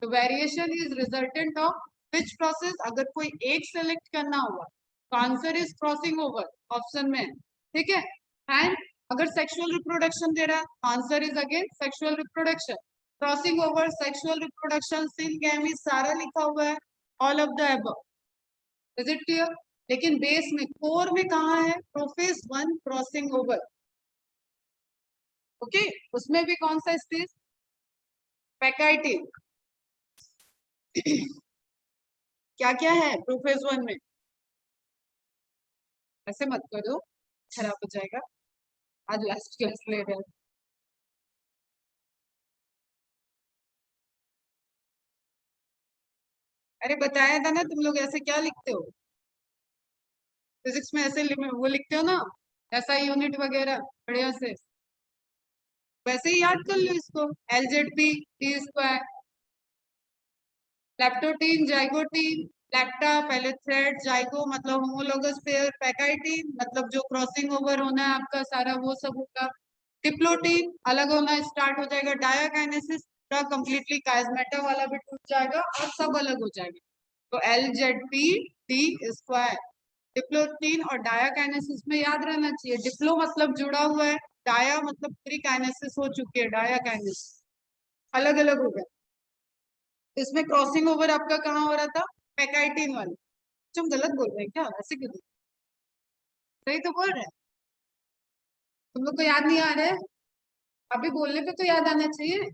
तो variation is resultant of which process, अगर कोई एक सेलेक्ट करना होगा तो answer is crossing over, option में। ठीक है, एंड अगर सेक्सुअल रिप्रोडक्शन दे रहा है, answer is again sexual reproduction, crossing over, sexual reproduction, syngamy, सारा लिखा हुआ है, all of the above. Is it clear? लेकिन बेस में, कोर में कहाँ है, prophase one crossing over. Okay, उसमें भी कौन सा स्टेज, पैकाइटिन। क्या क्या है प्रोफेज वन में, ऐसे मत करो, खराब हो जाएगा, आज लास्ट क्लास ले रहे हैं। अरे बताया था ना, तुम लोग ऐसे क्या लिखते हो, फिजिक्स में ऐसे वो लिखते हो ना, ऐसा यूनिट वगैरह बढ़िया से, वैसे ही याद कर लो इसको, L Z P T square, leptotene, zygotene, लैक्टा पहले थ्रेड, जाइगो मतलब होमोलोगस पेयर, पैकाइटिन मतलब जो क्रॉसिंग ओवर होना है आपका सारा वो सब होगा। डिप्लोटीन अलग होना स्टार्ट हो जाएगा। डायाकाइनेसिस पूरा कंप्लीटली काइजमेटा वाला भी टूट जाएगा और सब अलग हो जाएगा। तो LZP-D²। डिप्लोटीन और डायाकाइनेसिस में याद रहना चाहिए, डिप्लो मतलब जुड़ा हुआ है, डाया मतलब पूरी काइनेसिस हो चुकी है, डायाकाइनेसिस अलग अलग हो गया। इसमें क्रॉसिंग ओवर आपका कहाँ हो रहा था, पैकाइटिन वाले। तुम गलत बोल रहे हैं क्या, ऐसे क्यों? सही तो बोल रहे हैं। तुम लोग को याद नहीं आ रहा है? अभी बोलने पे तो याद आना चाहिए।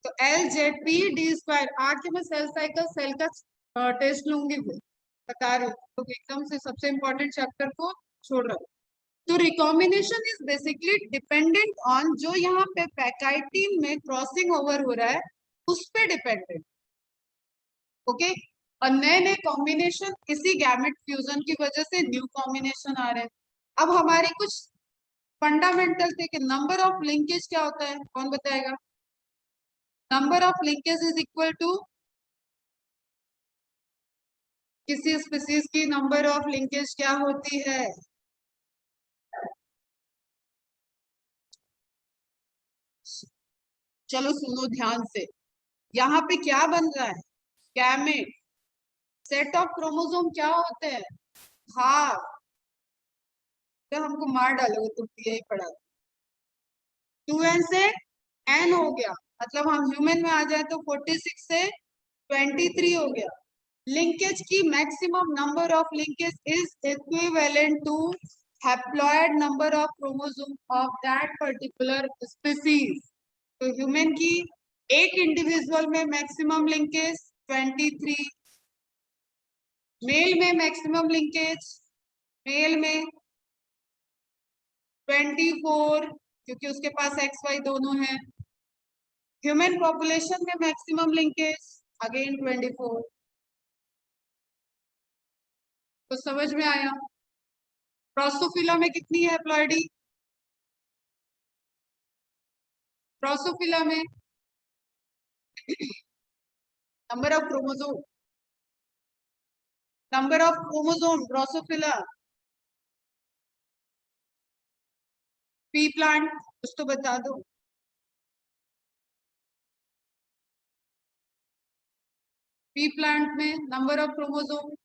तो LZP-D²। आके मैं सेल साइकिल सेल का टेस्ट लूंगी, वो बता रही हूँ तो एकदम से सबसे इंपॉर्टेंट चैप्टर को छोड़ रहा हूँ। तो recombination is basically dependent on जो यहाँ पे पैकाइटिन में क्रॉसिंग ओवर हो रहा है उस पे डिपेंडेंट। ओके, और नए नए कॉम्बिनेशन इसी गैमेट फ्यूजन की वजह से न्यू कॉम्बिनेशन आ रहे हैं। अब हमारी कुछ फंडामेंटल थे कि नंबर ऑफ लिंकेज क्या होता है, कौन बताएगा? Number of linkage is equal to किसी स्पीसीज की नंबर ऑफ लिंकेज क्या होती है? चलो सुनो ध्यान से, यहाँ पे क्या बन रहा है, गैमेट। सेट ऑफ क्रोमोसोम क्या होते हैं, हाँ तो हमको मार डालोगे तुम, यही पढ़ा। 2n से n हो गया, मतलब हम ह्यूमन में आ जाए तो 46 से 23 हो गया। लिंकेज की maximum number of linkage is equivalent to haploid number of chromosome of that particular species. तो ह्यूमन की एक इंडिविजुअल में मैक्सिमम लिंकेज 23, मेल में मैक्सिमम लिंकेज, मेल में 24 क्योंकि उसके पास XY दोनों है। ह्यूमन पॉपुलेशन में मैक्सिमम लिंकेज अगेन 24। तो समझ में आया? प्रोसोफिला में कितनी है प्लॉइडी? प्रोसोफिला में number of chromosome, number of chromosome drosophila. Pea plant कुछ तो बता दो। पी प्लांट में नंबर ऑफ क्रोमोसोम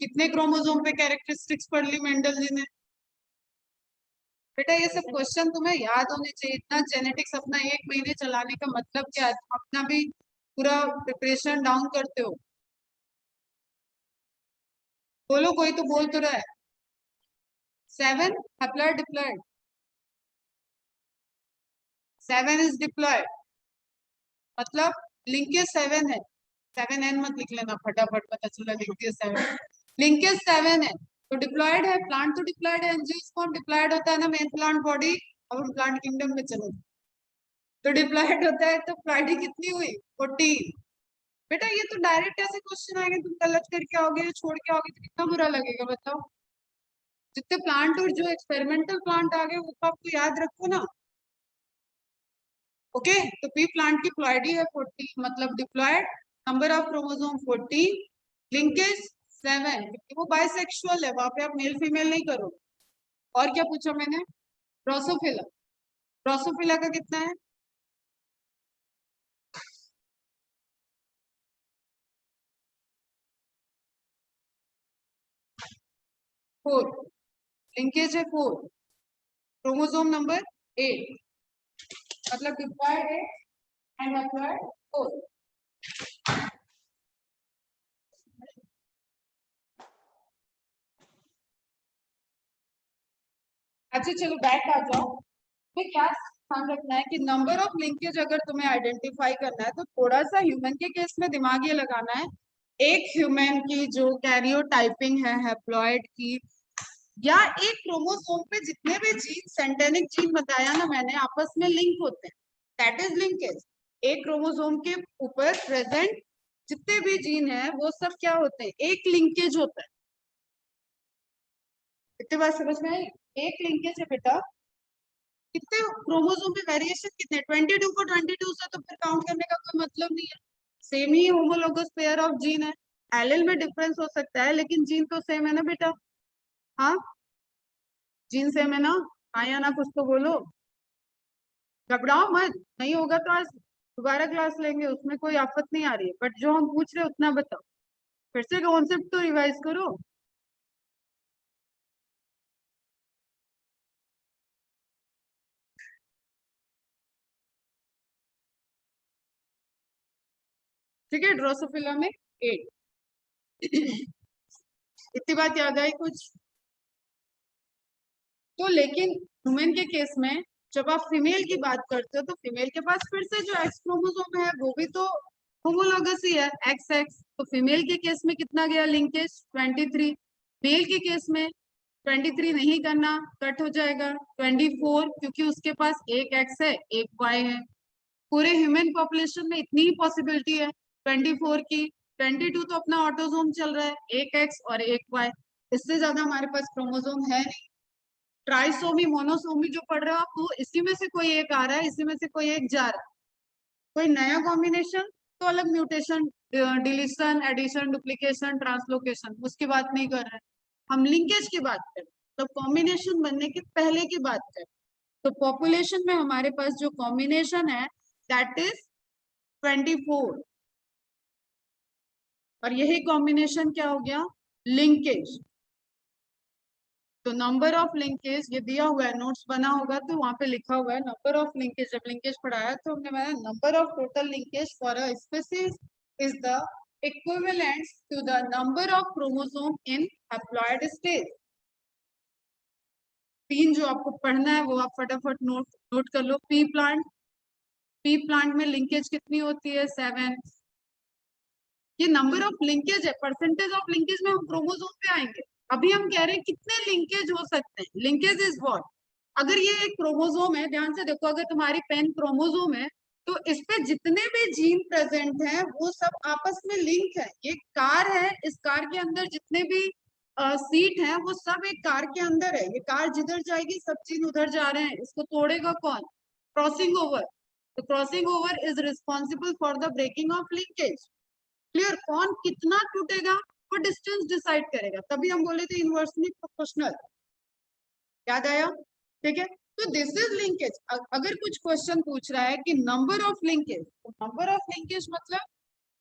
कितने क्रोमोसोम पे कैरेक्टरिस्टिक्स पढ़ ली मेंडल जी ने? बेटा ये सब क्वेश्चन तुम्हें याद होने चाहिए। इतना जेनेटिक्स अपना 1 महीने चलाने का मतलब क्या है? अपना भी पूरा प्रिपरेशन डाउन करते हो। बोलो, कोई तो बोल तो रहा है। 7 हैप्लॉइड डिप्लॉइड, 7 इज डिप्लॉइड मतलब लिंकेज 7 है। 7n मत लिख लेना फटाफट, पता चला लिंकेज 7, लिंकेज 7 है तो डिप्लॉयड है। प्लांट तो डिप्लॉयड है, एंजियोस्पर्म डिप्लॉयड होता है ना मेन प्लांट बॉडी। अब हम प्लांट किंगडम में चले तो डिप्लॉयड होता है तो प्लॉइडी कितनी हुई, 14। बेटा ये तो डायरेक्ट ऐसे क्वेश्चन आएंगे, तुम गलत करके आओगे, छोड़ के आओगे तो कितना बुरा लगेगा बताओ। जितने प्लांट और जो एक्सपेरिमेंटल प्लांट आ गए वो तो आपको याद रखो ना। ओके, तो पी प्लांट की प्लॉइडी है 40 मतलब diploid, number of chromosome 14, linkage 7 क्योंकि वो बाइसेक्सुअल है, वहां पे आप मेल फीमेल नहीं करो। और क्या पूछा मैंने? ड्रोसोफिला, ड्रोसोफिला का कितना है? 4, लिंकेज है 4, क्रोमोसोम नंबर 8 मतलब डिप्लॉयड 8 एंड डिप्लॉयड 4। अच्छा चलो बैक आ जाओ। तुम्हें क्या ध्यान रखना है कि नंबर ऑफ लिंकेज अगर तुम्हें आइडेंटिफाई करना है तो थोड़ा सा ह्यूमन के केस में दिमाग ये लगाना है। एक ह्यूमन की जो कैरियोटाइपिंग है हैप्लॉइड की, या एक क्रोमोसोम पे जितने भी जीन, सेंटेनिक जीन बताया ना मैंने, आपस में लिंक होते हैं, दैट इज लिंकेज। एक क्रोमोसोम के ऊपर प्रेजेंट जितने भी जीन है वो सब क्या होते हैं, एक लिंकेज होता है। इतनी बात समझ में आई? एक लिंकेज है बेटा। कितने क्रोमोसोम में वेरिएशन कितने, 22 को 22 से तो फिर काउंट करने का कोई मतलब नहीं है। Same he homologous pair of gene है, एलील में डिफरेंस हो सकता है लेकिन जीन तो सेम है ना बेटा। हाँ, जीन सेम है ना। हाँ या ना, कुछ तो बोलो, घबराओ मत। नहीं होगा तो आज दोबारा क्लास लेंगे, उसमें कोई आफत नहीं आ रही है, बट जो हम पूछ रहे उतना बताओ, फिर से कॉन्सेप्ट तो रिवाइज करो। ठीक है, ड्रोसोफिला में 8। इतनी बात याद आई कुछ? तो लेकिन ह्यूमन के केस में जब आप फीमेल की बात करते हो तो फीमेल के पास फिर से जो एक्स क्रोमोसोम है वो भी तो होमोलोगस ही है, एक्स एक्स। तो फीमेल के केस में कितना गया लिंकेज? 23। मेल के केस में 23 नहीं करना, कट हो जाएगा 24, क्योंकि उसके पास एक एक्स है एक वाई है। पूरे ह्यूमन पॉपुलेशन में इतनी ही पॉसिबिलिटी है 24 की। 22 तो अपना ऑटोसोम चल रहा है, एक एक्स और एक वाई, इससे ज्यादा हमारे पास क्रोमोसोम है नहीं। ट्राइसोमी मोनोसोमी जो पढ़ रहे हो आप, वो इसी में से कोई एक आ रहा है, इसी में से कोई एक जा रहा है। कोई नया कॉम्बिनेशन तो अलग mutation, deletion, addition, duplication, translocation, उसकी बात नहीं कर रहे हैं। हम लिंकेज की बात करें तो कॉम्बिनेशन बनने के पहले की बात करें तो पॉपुलेशन में हमारे पास जो कॉम्बिनेशन है दैट इज 24। और यही कॉम्बिनेशन क्या हो गया? लिंकेज। तो नंबर ऑफ लिंकेज ये दिया हुआ है, नोट्स बना होगा तो वहां पे लिखा हुआ है नंबर ऑफ लिंकेज। जब लिंकेज पढ़ाया तो हमने बताया number of total linkage for a species is the equivalent to the number of chromosome in haploid stage. तीन जो आपको पढ़ना है वो आप फटाफट नोट कर लो। पी प्लांट में लिंकेज कितनी होती है? 7। ये नंबर ऑफ लिंकेज है, परसेंटेज ऑफ लिंकेज में हम क्रोमोसोम पे आएंगे। अभी हम कह रहे हैं कितने लिंकेज हो सकते हैं। Linkage is what? अगर ये एक क्रोमोसोम है, ध्यान से देखो, अगर तुम्हारी पेन क्रोमोसोम है तो इस पे जितने भी जीन प्रेजेंट हैं वो सब आपस में लिंक है। ये कार है, इस कार के अंदर जितने भी सीट हैं वो सब एक कार के अंदर है। ये कार जिधर जाएगी सब जीन उधर जा रहे हैं, इसको तोड़ेगा कौन? Crossing over. तो crossing over is responsible for the breaking of linkage. Clear? कौन कितना टूटेगा वो डिस्टेंस डिसाइड करेगा, तभी हम बोले थे इनवर्सली प्रोपोर्शनल। याद आया? ठीक है, तो दिस इज लिंकेज। अगर कुछ क्वेश्चन पूछ रहा है कि नंबर ऑफ लिंकेज, तो नंबर ऑफ लिंकेज मतलब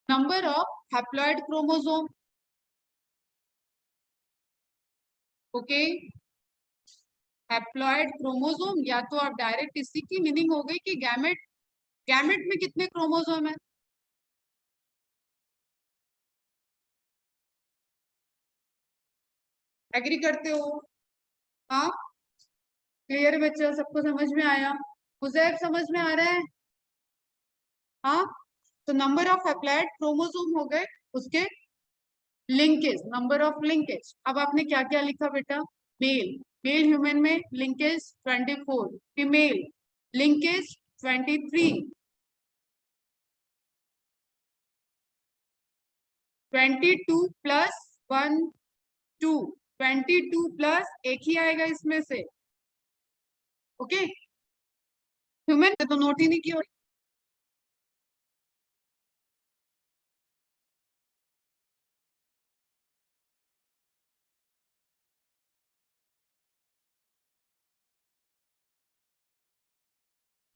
number of haploid chromosome. Okay, haploid chromosome, या तो आप डायरेक्ट इसी की मीनिंग हो गई कि गैमेट। गैमेट में कितने क्रोमोसोम है? एग्री करते हो? हाँ, क्लियर बच्चा, सबको समझ में आया? मुझे समझ में आ रहा है? हाँ, तो नंबर ऑफ हैप्लॉइड क्रोमोसोम हो गए उसके लिंकेज, नंबर ऑफ लिंकेज। अब आपने क्या क्या लिखा बेटा? मेल, मेल ह्यूमन में linkage 24, female linkage 23। 22 plus 1 2, 22 plus एक ही आएगा इसमें से। ओके, ह्यूमन तो नोट ही नहीं किया।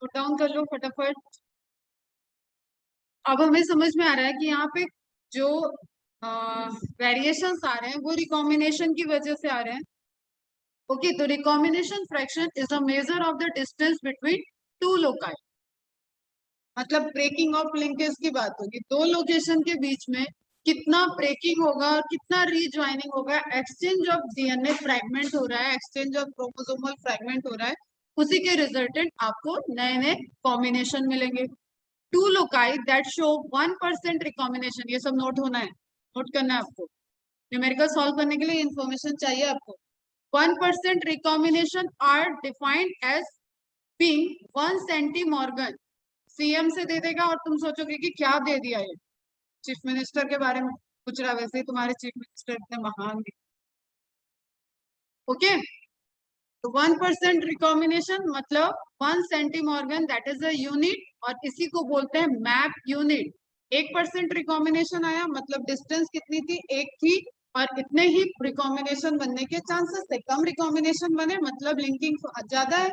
नोट डाउन कर लो फटाफट। अब हमें समझ में आ रहा है कि यहाँ पे जो वेरिएशंस आ रहे हैं वो रिकॉम्बिनेशन की वजह से आ रहे हैं। ओके, तो recombination fraction is a measure of the distance between two loci. मतलब ब्रेकिंग ऑफ लिंकेज की बात होगी, दो लोकेशन के बीच में कितना ब्रेकिंग होगा और कितना रीज्वाइनिंग होगा, एक्सचेंज ऑफ डीएनए फ्रैगमेंट हो रहा है, एक्सचेंज ऑफ क्रोमोसोमल फ्रैगमेंट हो रहा है, उसी के रिजल्टेंट आपको नए नए कॉम्बिनेशन मिलेंगे। Two loci that show 1% recombination, ये सब नोट होना है, नोट करना है आपको। न्यूमेरिकल सॉल्व करने के लिए इंफॉर्मेशन चाहिए आपको। 1% recombination are defined as being 1 centimorgan. CM से दे देगा और तुम सोचोगे कि क्या दे दिया ये, चीफ मिनिस्टर के बारे में पूछ रहा। वैसे ही तुम्हारे चीफ मिनिस्टर इतने महान भी। ओके, तो 1% रिकॉम्बिनेशन मतलब 1 सेंटीमॉर्गन, दैट इज अ यूनिट, और इसी को बोलते हैं मैप यूनिट। 1% रिकॉम्बिनेशन आया, मतलब डिस्टेंस कितनी थी, एक थी, और इतने ही रिकॉम्बिनेशन बनने के चांसेस थे। कम रिकॉम्बिनेशन बने मतलब लिंकिंग ज्यादा है,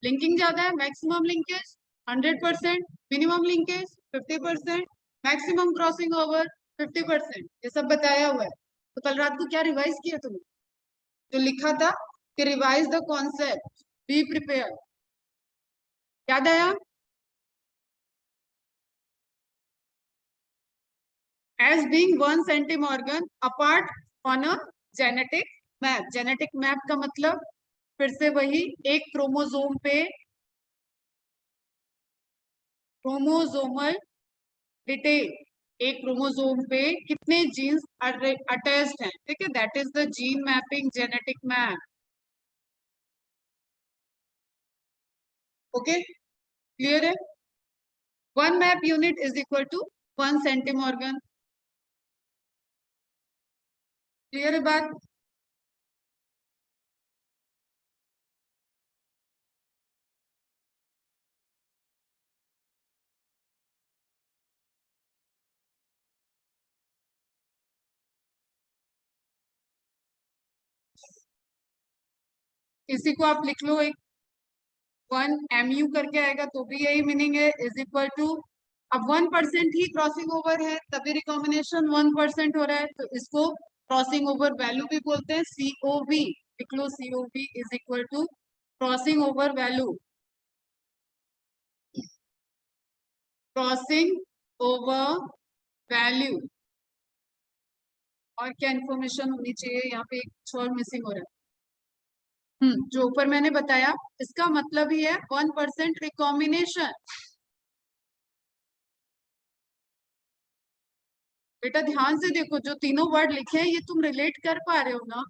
लिंकिंग ज्यादा है। Maximum linkage 100%, minimum linkage 50%, maximum crossing over 50%, ये सब बताया हुआ है। तो कल रात को क्या रिवाइज किया तुमने? जो लिखा था कि revise the concept, be prepare, याद आया? as being one centimorgan apart on a genetic map। Genetic map का मतलब फिर से वही, एक क्रोमोसोम पे क्रोमोसोमल डिटेल, एक क्रोमोसोम पे कितने जीन्स अटैच्ड हैं, ठीक है, that is the gene mapping genetic map. Okay, clear है? One map unit is equal to 1 centimorgan. Clear है बात? इसी को आप लिख लो, एक 1 mu करके आएगा तो भी यही मीनिंग है, इज इक्वल टू, अब 1% ही क्रॉसिंग ओवर है तभी रिकॉम्बिनेशन 1% हो रहा है, तो इसको क्रॉसिंग ओवर वैल्यू भी बोलते हैं, COV। लिख लो, COV is equal to crossing over value, crossing over value. और क्या इन्फॉर्मेशन होनी चाहिए यहाँ पे, एक और मिसिंग हो रहा है। जो ऊपर मैंने बताया इसका मतलब ही है 1% रिकॉम्बिनेशन। बेटा ध्यान से देखो, जो तीनों वर्ड लिखे हैं ये तुम रिलेट कर पा रहे हो ना?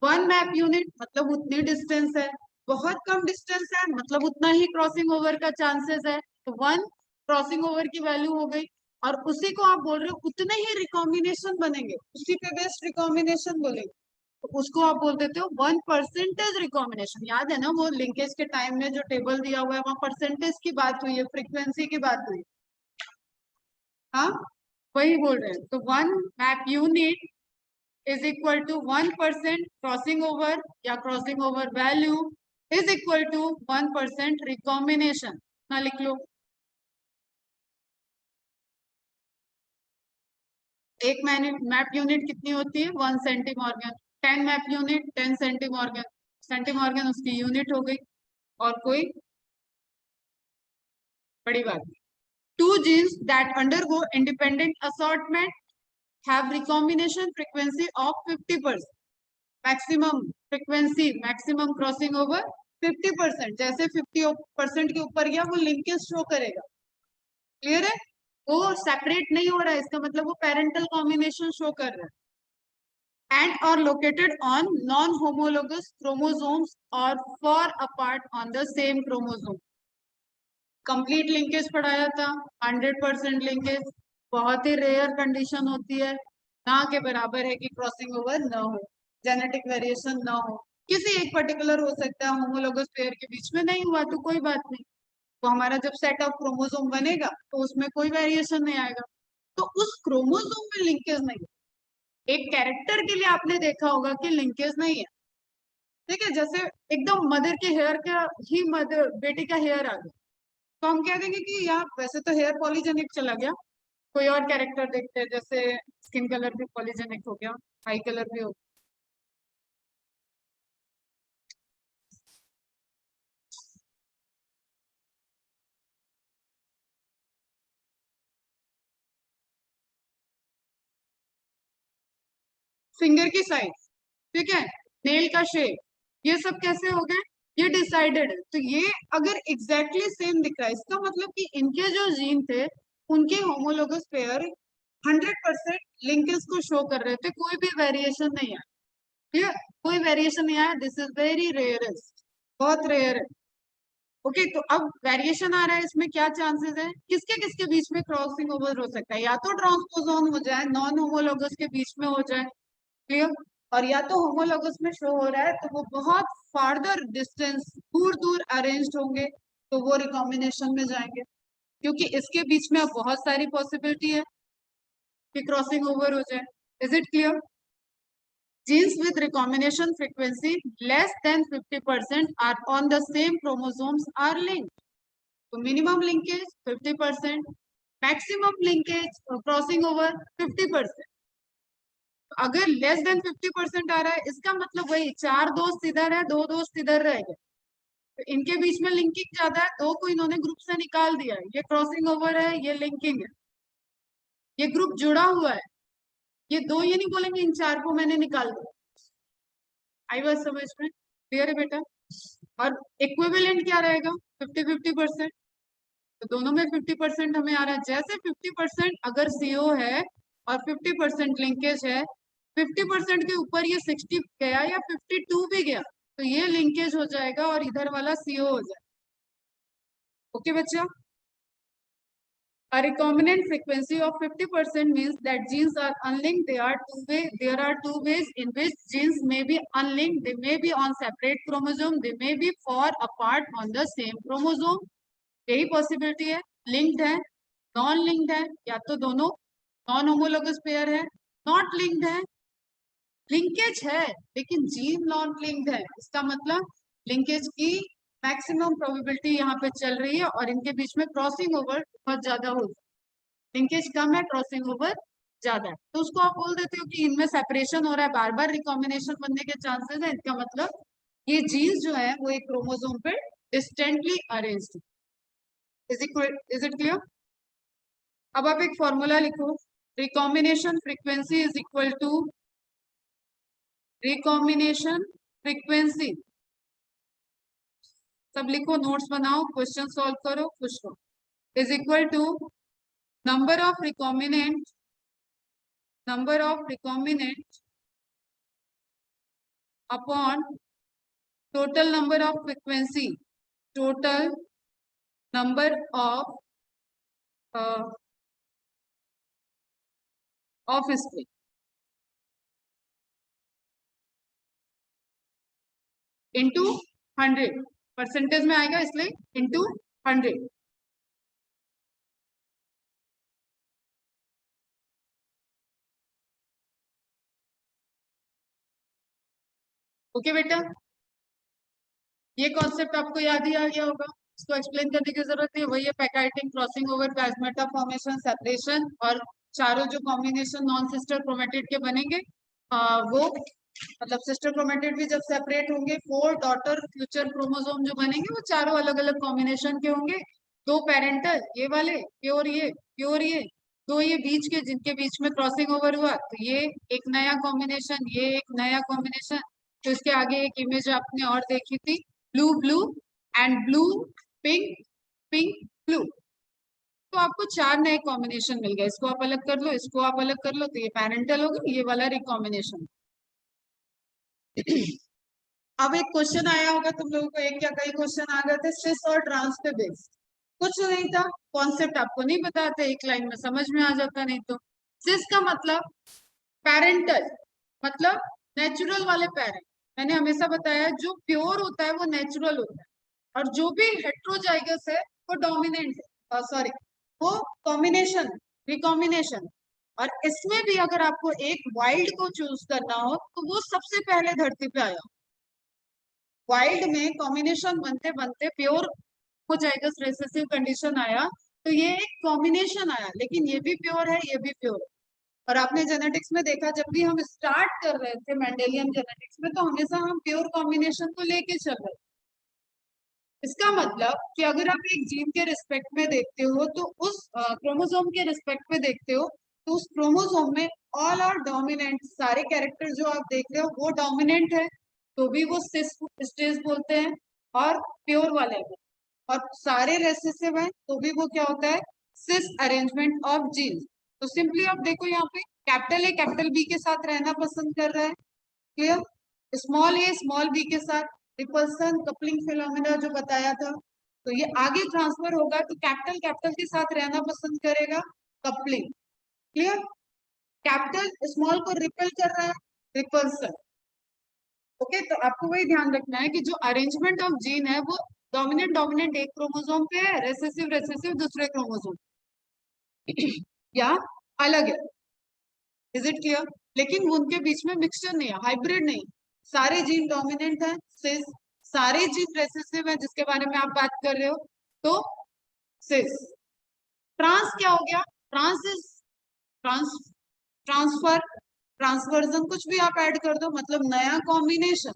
1 मैप यूनिट मतलब उतनी डिस्टेंस है, बहुत कम डिस्टेंस है मतलब उतना ही क्रॉसिंग ओवर का चांसेस है, तो 1 क्रॉसिंग ओवर की वैल्यू हो गई। और उसी को आप बोल रहे हो उतने ही रिकॉम्बिनेशन बनेंगे, उसी पे बेस्ड रिकॉम्बिनेशन बोलेंगे, तो उसको आप बोल देते हो 1% रिकॉम्बिनेशन। याद है ना वो लिंकेज के टाइम में जो टेबल दिया हुआ है वहां परसेंटेज की बात हुई है, फ्रीक्वेंसी की बात हुई। हाँ, वही बोल रहे हैं। तो 1 map unit is equal to 1% crossing over या crossing over value is equal to 1% recombination। ना लिख लो, एक मैप यूनिट कितनी होती है, 1 सेंटीमॉर्गन। 10 मैप यूनिट 10 सेंटीमॉर्गन, सेंटीमॉर्गन उसकी यूनिट हो गई, और कोई बड़ी बात नहीं। Two genes that undergo independent assortment have recombination frequency of 50%, maximum frequency, maximum crossing over 50%। जैसे 50% के ऊपर गया वो लिंकेज शो करेगा। क्लियर है? वो सेपरेट नहीं हो रहा है, इसका मतलब वो पेरेंटल कॉम्बिनेशन शो कर रहा है। And are located on non homologous chromosomes और far apart on the same chromosome. Complete linkage पढ़ाया था, 100% लिंकेज बहुत ही रेयर कंडीशन होती है, ना के बराबर है कि क्रॉसिंग ओवर न हो, जेनेटिक वेरिएशन न हो। किसी एक पर्टिकुलर हो सकता है, होमोलोगस पेयर के बीच में नहीं हुआ तो कोई बात नहीं, तो हमारा जब सेट ऑफ क्रोमोसोम बनेगा तो उसमें कोई वेरिएशन नहीं आएगा, तो उस क्रोमोसोम में लिंकेज नहीं है। एक कैरेक्टर के लिए आपने देखा होगा कि लिंकेज नहीं है, ठीक है, जैसे एकदम मदर के हेयर का ही मदर बेटी का हेयर आ गया, तो हम कह देंगे कि यार वैसे तो हेयर पॉलीजेनिक चला गया, कोई और कैरेक्टर देखते हैं, जैसे स्किन कलर भी पॉलीजेनिक हो गया, आई कलर भी हो गया। फिंगर की साइज, ठीक है, नेल का शेप, ये सब कैसे हो गए, ये डिसाइडेड है। तो ये अगर एग्जैक्टली सेम दिख रहा है, इसका मतलब कि इनके जो जीन थे उनके होमोलोगस पेयर 100% लिंकेज को शो कर रहे थे, कोई भी वेरिएशन नहीं आया। क्लियर? कोई वेरिएशन नहीं आया, दिस इज वेरी रेयरेस्ट, बहुत रेयर है। ओके, तो अब वेरिएशन आ रहा है, इसमें क्या चांसेस है, किसके किसके बीच में क्रॉसिंग ओवर हो सकता है, या तो ट्रांसपोजोन हो जाए, नॉन होमोलोगस के बीच में हो जाए। क्लियर? और या तो होमोलोगस में शो हो रहा है तो वो बहुत फार्दर डिस्टेंस, दूर दूर अरेंज्ड होंगे, तो वो रिकॉम्बिनेशन में जाएंगे। क्योंकि इसके बीच में अब बहुत सारी पॉसिबिलिटी है कि क्रॉसिंग ओवर हो जाए. Is it clear? Genes with recombination frequency less than 50% are on the same chromosomes are linked. So minimum linkage 50%, maximum linkage crossing over 50%. अगर लेस देन 50% आ रहा है, इसका मतलब वही 4 दोस्त इधर है, 2 दोस्त इधर रह गए, तो इनके बीच में लिंकिंग ज्यादा है, 2 को इन्होंने ग्रुप से निकाल दिया है. ये क्रॉसिंग ओवर है, ये लिंकिंग है, ये ग्रुप जुड़ा हुआ है. ये 2 ये नहीं बोलेंगे इन 4 को मैंने निकाल दिया. आई बात समझ में? क्लियर है बेटा? और इक्विवेलेंट क्या रहेगा? 50-50%. तो दोनों में 50% हमें आ रहा है. जैसे 50% अगर सीओ है और 50% लिंकेज है, 50% के ऊपर ये 60 गया या 52 भी गया, तो ये लिंकेज हो जाएगा और इधर वाला सीओ हो जाएगा. ओके बच्चा? A recombinant frequency of 50% means that genes are unlinked. There are two ways in which genes may be unlinked. They may be on separate chromosome. They may be far apart on the same chromosome. यही पॉसिबिलिटी है. लिंक्ड है, नॉन लिंक्ड है, या तो दोनों नॉन होमोलोगस पेयर है, नॉट लिंक्ड है, लिंकेज है लेकिन जीन नॉट लिंक्ड है. इसका मतलब लिंकेज की मैक्सिमम प्रोबेबिलिटी यहाँ पे चल रही है और इनके बीच में क्रॉसिंग ओवर बहुत ज्यादा होगा. लिंकेज कम है, क्रॉसिंग ओवर ज्यादा है, तो उसको आप बोल देते हो कि इनमें सेपरेशन हो रहा है, बार बार रिकॉम्बिनेशन बनने के चांसेस है. इसका मतलब ये जीन्स जो है वो एक क्रोमोसोम पे distantly arranged. Is it clear? अब आप एक फॉर्मूला लिखो. Recombination frequency is equal to recombination frequency. सब लिखो, नोट्स बनाओ, क्वेश्चन सॉल्व करो, खुश हो. Is equal to number of recombinant upon total number of frequency, total number of split into 100. Percentage में आएगा इसलिए into 100. ओके बेटा, ये कॉन्सेप्ट आपको याद ही आ गया होगा, इसको एक्सप्लेन करने की जरूरत नहीं है. वही है पैकाइटिंग, क्रॉसिंग ओवर, प्लाज्मेटा फॉर्मेशन, सेपरेशन, और चारों जो कॉम्बिनेशन नॉन सिस्टर क्रोमेटिड के बनेंगे वो मतलब सिस्टर क्रोमेटिड भी जब सेपरेट होंगे, 4 डॉटर फ्यूचर क्रोमोसोम जो बनेंगे वो चारों अलग अलग कॉम्बिनेशन के होंगे. 2 पेरेंटल ये वाले, प्योर ये, 2 ये बीच के जिनके बीच में क्रॉसिंग ओवर हुआ, तो ये एक नया कॉम्बिनेशन, ये एक नया कॉम्बिनेशन. तो इसके आगे एक इमेज आपने और देखी थी, blue blue and blue pink, pink blue. तो आपको 4 नए कॉम्बिनेशन मिल गए. इसको आप अलग कर लो, इसको आप अलग कर लो, तो ये पैरेंटल होगा, ये वाला रिकॉम्बिनेशन. अब एक क्वेश्चन आया होगा तुम लोगों को, एक या कई क्वेश्चन आ गए थे सिस और ट्रांस पे बेस्ड. कुछ नहीं था, कॉन्सेप्ट आपको नहीं बताते, एक लाइन में समझ में आ जाता. नहीं तो सिस का मतलब पैरेंटल, मतलब नेचुरल वाले पेरेंट. मैंने हमेशा बताया जो प्योर होता है वो नेचुरल होता है, और जो भी हेट्रोजाइगस है वो डोमिनेंट है, सॉरी वो कॉम्बिनेशन, रिकॉम्बिनेशन. और इसमें भी अगर आपको एक वाइल्ड को चूज करना हो तो वो सबसे पहले धरती पे आया. वाइल्ड में कॉम्बिनेशन बनते बनते प्योर हो जाएगा, रिसेसिव कंडीशन आया, तो ये एक कॉम्बिनेशन आया, लेकिन ये भी प्योर है, ये भी प्योर है. और आपने जेनेटिक्स में देखा, जब भी हम स्टार्ट कर रहे थे मेंडेलियन जेनेटिक्स में, तो हमेशा हम प्योर कॉम्बिनेशन को लेके चल रहे थे. इसका मतलब कि अगर आप एक जीन के रिस्पेक्ट में देखते हो तो उस क्रोमोसोम के रिस्पेक्ट में देखते हो, तो उस क्रोमोसोम में ऑल आर डोमिनेंट, सारे कैरेक्टर जो आप देख रहे हो वो डोमिनेंट है, तो भी वो सिस स्टेज बोलते हैं, और प्योर वाले हैं. और सारे रेसेसिव हैं तो भी वो क्या होता है, सिस अरेंजमेंट ऑफ जीन्स. तो सिंपली आप देखो यहाँ पे कैपिटल ए कैपिटल बी के साथ रहना पसंद कर रहा है, क्लियर. स्मॉल ए स्मॉल बी के साथ, रिपल्सन कपलिंग फिनोमेना जो बताया था, तो ये आगे ट्रांसफर होगा तो कैपिटल कैपिटल के साथ रहना पसंद करेगा, कपलिंग, क्लियर. कैपिटल स्मॉल को रिपेल कर रहा है, रिपल्सन. ओके, तो आपको वही ध्यान रखना है कि जो अरेंजमेंट ऑफ जीन है वो डोमिनेंट डोमिनेंट एक क्रोमोसोम पे है, रेसेसिव रेसेसिव दूसरे क्रोमोसोम या अलग है। Is it clear? लेकिन उनके बीच में मिक्सचर नहीं है, हाइब्रिड नहीं। सारे जीन डोमिनेंट है, सिस। सारे जीन रेसेसिव है जिसके बारे में आप बात कर रहे हो, तो सिस। ट्रांस क्या हो गया? Trans is trans transfer, transversion, कुछ भी आप ऐड कर दो, मतलब नया कॉम्बिनेशन।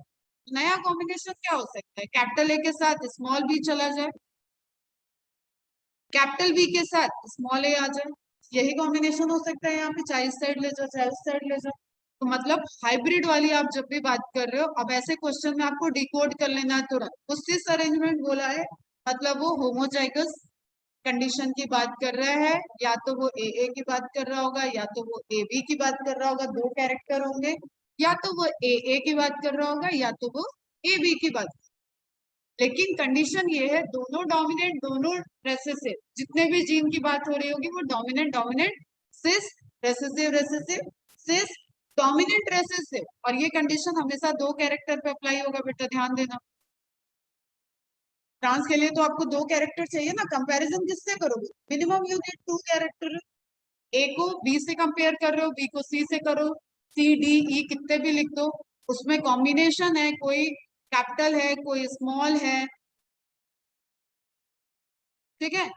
नया कॉम्बिनेशन क्या हो सकता है? कैपिटल ए के साथ स्मॉल बी चला जाए, कैपिटल बी के साथ स्मॉल ए आ जाए, यही कॉम्बिनेशन हो सकता है यहाँ पे, चाहे इस साइड ले जाओ चाहे उस साइड ले जाओ। तो मतलब हाइब्रिड वाली आप जब भी बात कर रहे हो, अब ऐसे क्वेश्चन में आपको डिकोड कर लेना है तुरंत। उस अरेंजमेंट बोला है, मतलब वो होमोजाइगस कंडीशन की बात कर रहा है, या तो वो ए की बात कर रहा होगा, या तो वो ए बी की बात कर रहा होगा, दो कैरेक्टर होंगे, या तो वो ए की बात कर रहा होगा, या तो वो ए बी की बात। लेकिन कंडीशन ये है, दोनों डोमिनेंट दोनों रेसेसिव, जितने भी जीन की बात हो रही होगी वो डोमिनेंट डोमिनेंट, सिस रेसेसिव रेसेसिव, सिस डोमिनेंट रेसेसिव। और ये कंडीशन हमेशा दो कैरेक्टर पे अप्लाई होगा बेटा, ध्यान देना। ट्रांस के लिए तो आपको दो कैरेक्टर चाहिए ना, कंपैरिजन किससे करोगे? Minimum you need two character. A को बी से कंपेयर कर रहे हो, बी को सी से करो, सी डी ई कितने भी लिख दो, उसमें कॉम्बिनेशन है, कोई कैपिटल है कोई स्मॉल है, ठीक है।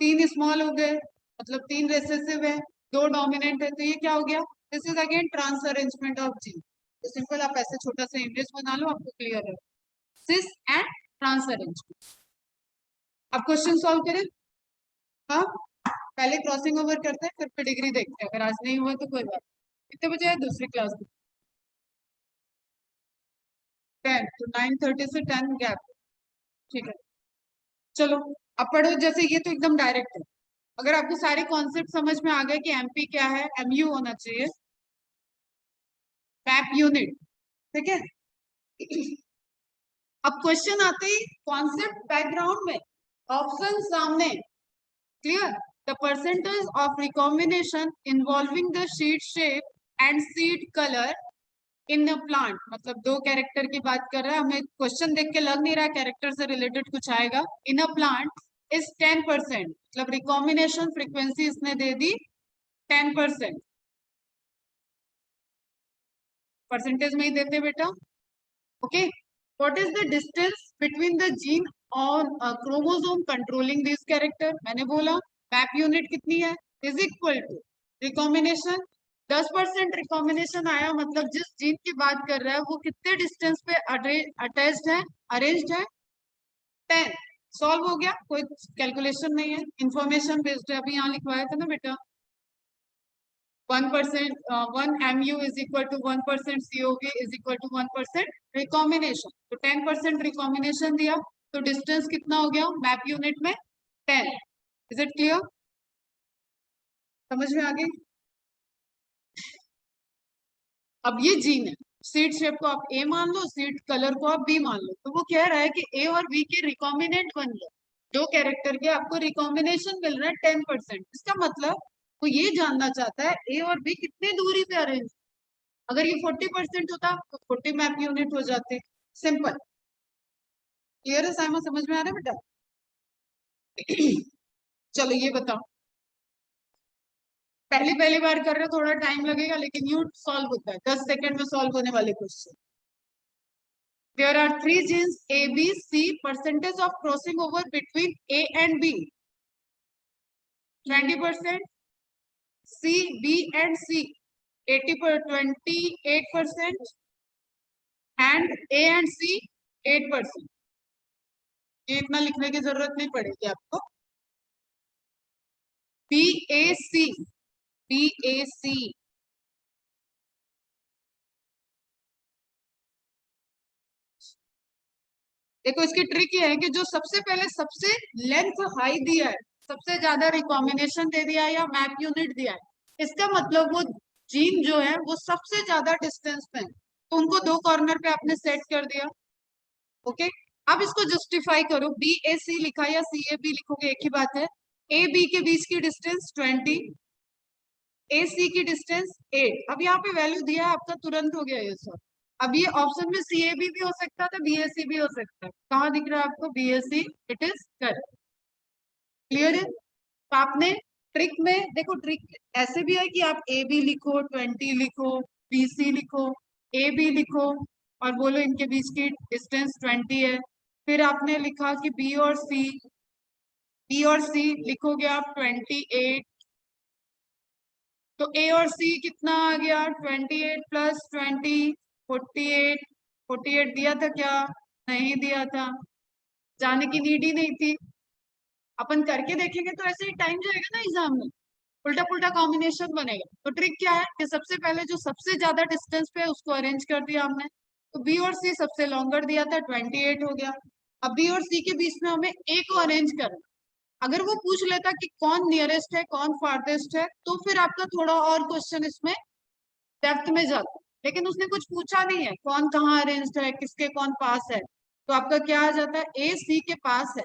तीन स्मॉल हो गए, मतलब तीन रेसेसिव है, दो डोमिनेंट है, तो ये क्या हो गया? This is again trans arrangement of gene. तो सिंपल आप ऐसे छोटा सा इमेज बना लो, आपको क्लियर है, सिस एंड ट्रांस अरेंजमेंट। अब क्वेश्चन सॉल्व करें। हाँ, पहले क्रॉसिंग ओवर करते हैं, फिर पेडिग्री देखते हैं, अगर आज नहीं हुआ तो कोई बात। कितने बजे है दूसरी क्लास में? 10, तो 9:30 से 10 गैप, ठीक है। चलो अब पढ़ो, जैसे ये तो एकदम डायरेक्ट है। अगर आपको सारे कॉन्सेप्ट समझ में आ गए कि एमपी क्या है, एमयू होना चाहिए, मैप यूनिट, ठीक है। अब क्वेश्चन आते ही कॉन्सेप्ट बैकग्राउंड में, ऑप्शन सामने, clear. The percentage of recombination involving the seed shape and seed colour in a plant, मतलब दो कैरेक्टर की बात कर रहा है, हमें क्वेश्चन देख के लग नहीं रहा कैरेक्टर से रिलेटेड कुछ आएगा। इन अ प्लांट इज 10%, मतलब रिकॉम्बिनेशन फ्रीक्वेंसी इसने दे दी 10%, परसेंटेज में ही देते बेटा, okay. What is the distance between the gene और क्रोमोसोम कंट्रोलिंग दिस कैरेक्टर? मैंने बोला मैप यूनिट कितनी है, is equal to recombination. 10% recombination आया, मतलब जिस जीन की बात कर रहा है वो कितने डिस्टेंस पे अटैच्ड है, अरेंज्ड है, 10। सॉल्व हो गया, कोई कैलकुलेशन नहीं है, इंफॉर्मेशन बेस्ड है। अभी यहाँ लिखवाया था ना बेटा, 1%, 1 mu is equal to 1% COV is equal to 1% recombination. तो 10% रिकॉम्बिनेशन दिया, तो डिस्टेंस कितना हो गया मैप यूनिट में? 10। Is it clear? समझ में आ गई? अब ये जीन है, सीड शेप को आप ए मान लो, सीड कलर को आप बी मान लो, तो वो कह रहा है कि ए और बी के रिकॉम्बिनेंट बन गए, दो कैरेक्टर के आपको रिकॉम्बिनेशन मिल रहा है 10%। इसका मतलब वो ये जानना चाहता है ए और बी कितनी दूरी पे अरेंज। अगर ये 40% होता तो 40 मैप यूनिट हो जाते, सिंपल। क्लियर है साइमा, समझ में आ रहा है बेटा? चलो ये बताओ, पहली पहली बार कर रहे हो थोड़ा टाइम लगेगा, लेकिन यू सॉल्व होता है, 10 सेकंड में सॉल्व होने वाले question. There are 3 genes A B C, percentage of crossing over between A and B 20%, C B and C 28%, and A and C 8%। ये इतना लिखने की जरूरत नहीं पड़ेगी आपको। BAC, BAC, देखो इसकी ट्रिक ये है कि जो सबसे पहले सबसे लेंथ हाई दिया है, सबसे ज्यादा रिकॉम्बिनेशन दे दिया है या मैप यूनिट दिया है, इसका मतलब वो जीन जो है वो सबसे ज्यादा डिस्टेंस पे है, तो उनको दो कॉर्नर पे आपने सेट कर दिया, ओके। अब इसको जस्टिफाई करो, BAC लिखा या CAB लिखोगे एक ही बात है। AB के बीच की डिस्टेंस 20, AC की डिस्टेंस 8। अब यहाँ पे वैल्यू दिया है आपका, तुरंत हो गया ये सब। अब ये ऑप्शन में CAB भी हो सकता था, BSc भी हो सकता है। कहाँ दिख रहा है आपको? BSc, it is correct. Clear है? तो आपने ट्रिक में देखो, ट्रिक ऐसे भी है कि आप AB लिखो, 20 लिखो, BC लिखो, AB लिखो और बोलो इनके बीच की डिस्टेंस 20 है। फिर आपने लिखा कि B और C लिखोगे आप 28, तो A और C कितना आ गया? 28 प्लस 20, 48। 48 दिया था क्या? नहीं दिया था, जाने की नीड ही नहीं थी। अपन करके देखेंगे तो ऐसे ही टाइम जाएगा ना एग्जाम में, उल्टा पुल्टा कॉम्बिनेशन बनेगा। तो ट्रिक क्या है कि सबसे पहले जो सबसे ज्यादा डिस्टेंस पे है उसको अरेंज कर दिया हमने। तो बी और सी सबसे लॉन्गर दिया था, 28 हो गया। अब बी और सी के बीच में हमें ए को अरेंज करना। अगर वो पूछ लेता कि कौन नियरेस्ट है कौन फारदेस्ट है, तो फिर आपका थोड़ा और क्वेश्चन इसमें डेप्थ में जाता। लेकिन उसने कुछ पूछा नहीं है कौन कहाँ अरेंज्ड है, किसके कौन पास है, तो आपका क्या आ जाता है? ए सी के पास है।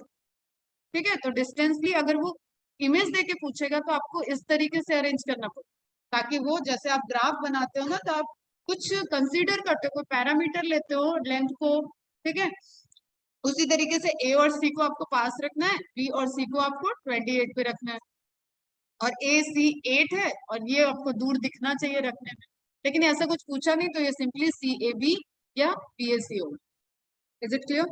ठीक है, तो डिस्टेंसली अगर वो इमेज देके पूछेगा तो आपको इस तरीके से अरेंज करना पड़ेगा, ताकि वो जैसे आप ग्राफ बनाते हो ना, तो आप कुछ कंसीडर करते हो, कोई पैरामीटर लेते हो लेंथ को। ठीक है, उसी तरीके से ए और सी को आपको पास रखना है, बी और सी को आपको 28 पे रखना है, और ए सी 8 है और ये आपको दूर दिखना चाहिए रखने में। लेकिन ऐसा कुछ पूछा नहीं, तो ये सिंपली CAB या BSc होगा। Is it clear?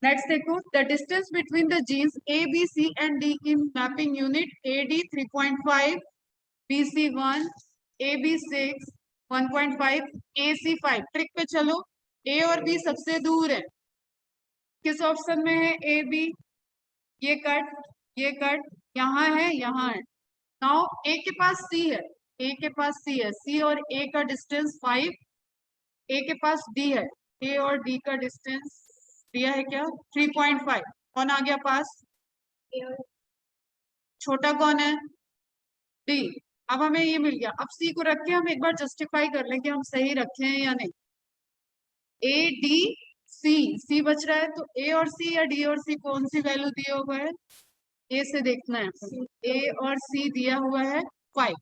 नेक्स्ट देखो, the distance between the genes ABC and D in mapping unit AD 3.5, BC 1, AB 6, 1.5, AC 5। Trick पे चलो, A और B सबसे दूर है, किस ऑप्शन में है AB? ये कट, ये कट, यहाँ है, यहाँ है। नाउ A के पास C है, A के पास C है, C और A का डिस्टेंस 5, A के पास D है, A और D का डिस्टेंस दिया है क्या? 3.5। कौन आ गया पास? छोटा कौन है? D। अब हमें ये मिल गया। अब C को रख के हम एक बार जस्टिफाई कर लें कि हम सही रखे हैं या नहीं। C बच रहा है, तो A और C या D और C कौन सी वैल्यू दिया हुआ है? A से देखना है, A और C दिया हुआ है 5,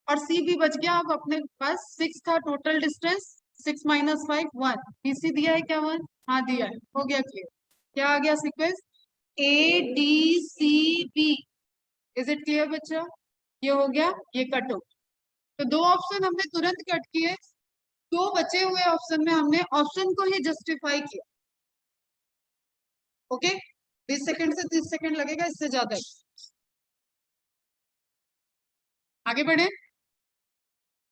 और C भी बच गया। अब अपने पास 6 था टोटल डिस्टेंस, 6 माइनस 5 1। BC दिया है क्या? 1, हाँ दिया है, हो गया क्लियर। क्या आ गया sequence? ADCB। Is it clear बच्चा? ये हो गया, ये कट हो। तो दो ऑप्शन हमने तुरंत कट किए, दो बचे हुए ऑप्शन में हमने ऑप्शन को ही जस्टिफाई किया। ओके, 20 सेकंड से 30 सेकंड लगेगा, इससे ज्यादा। आगे बढ़े।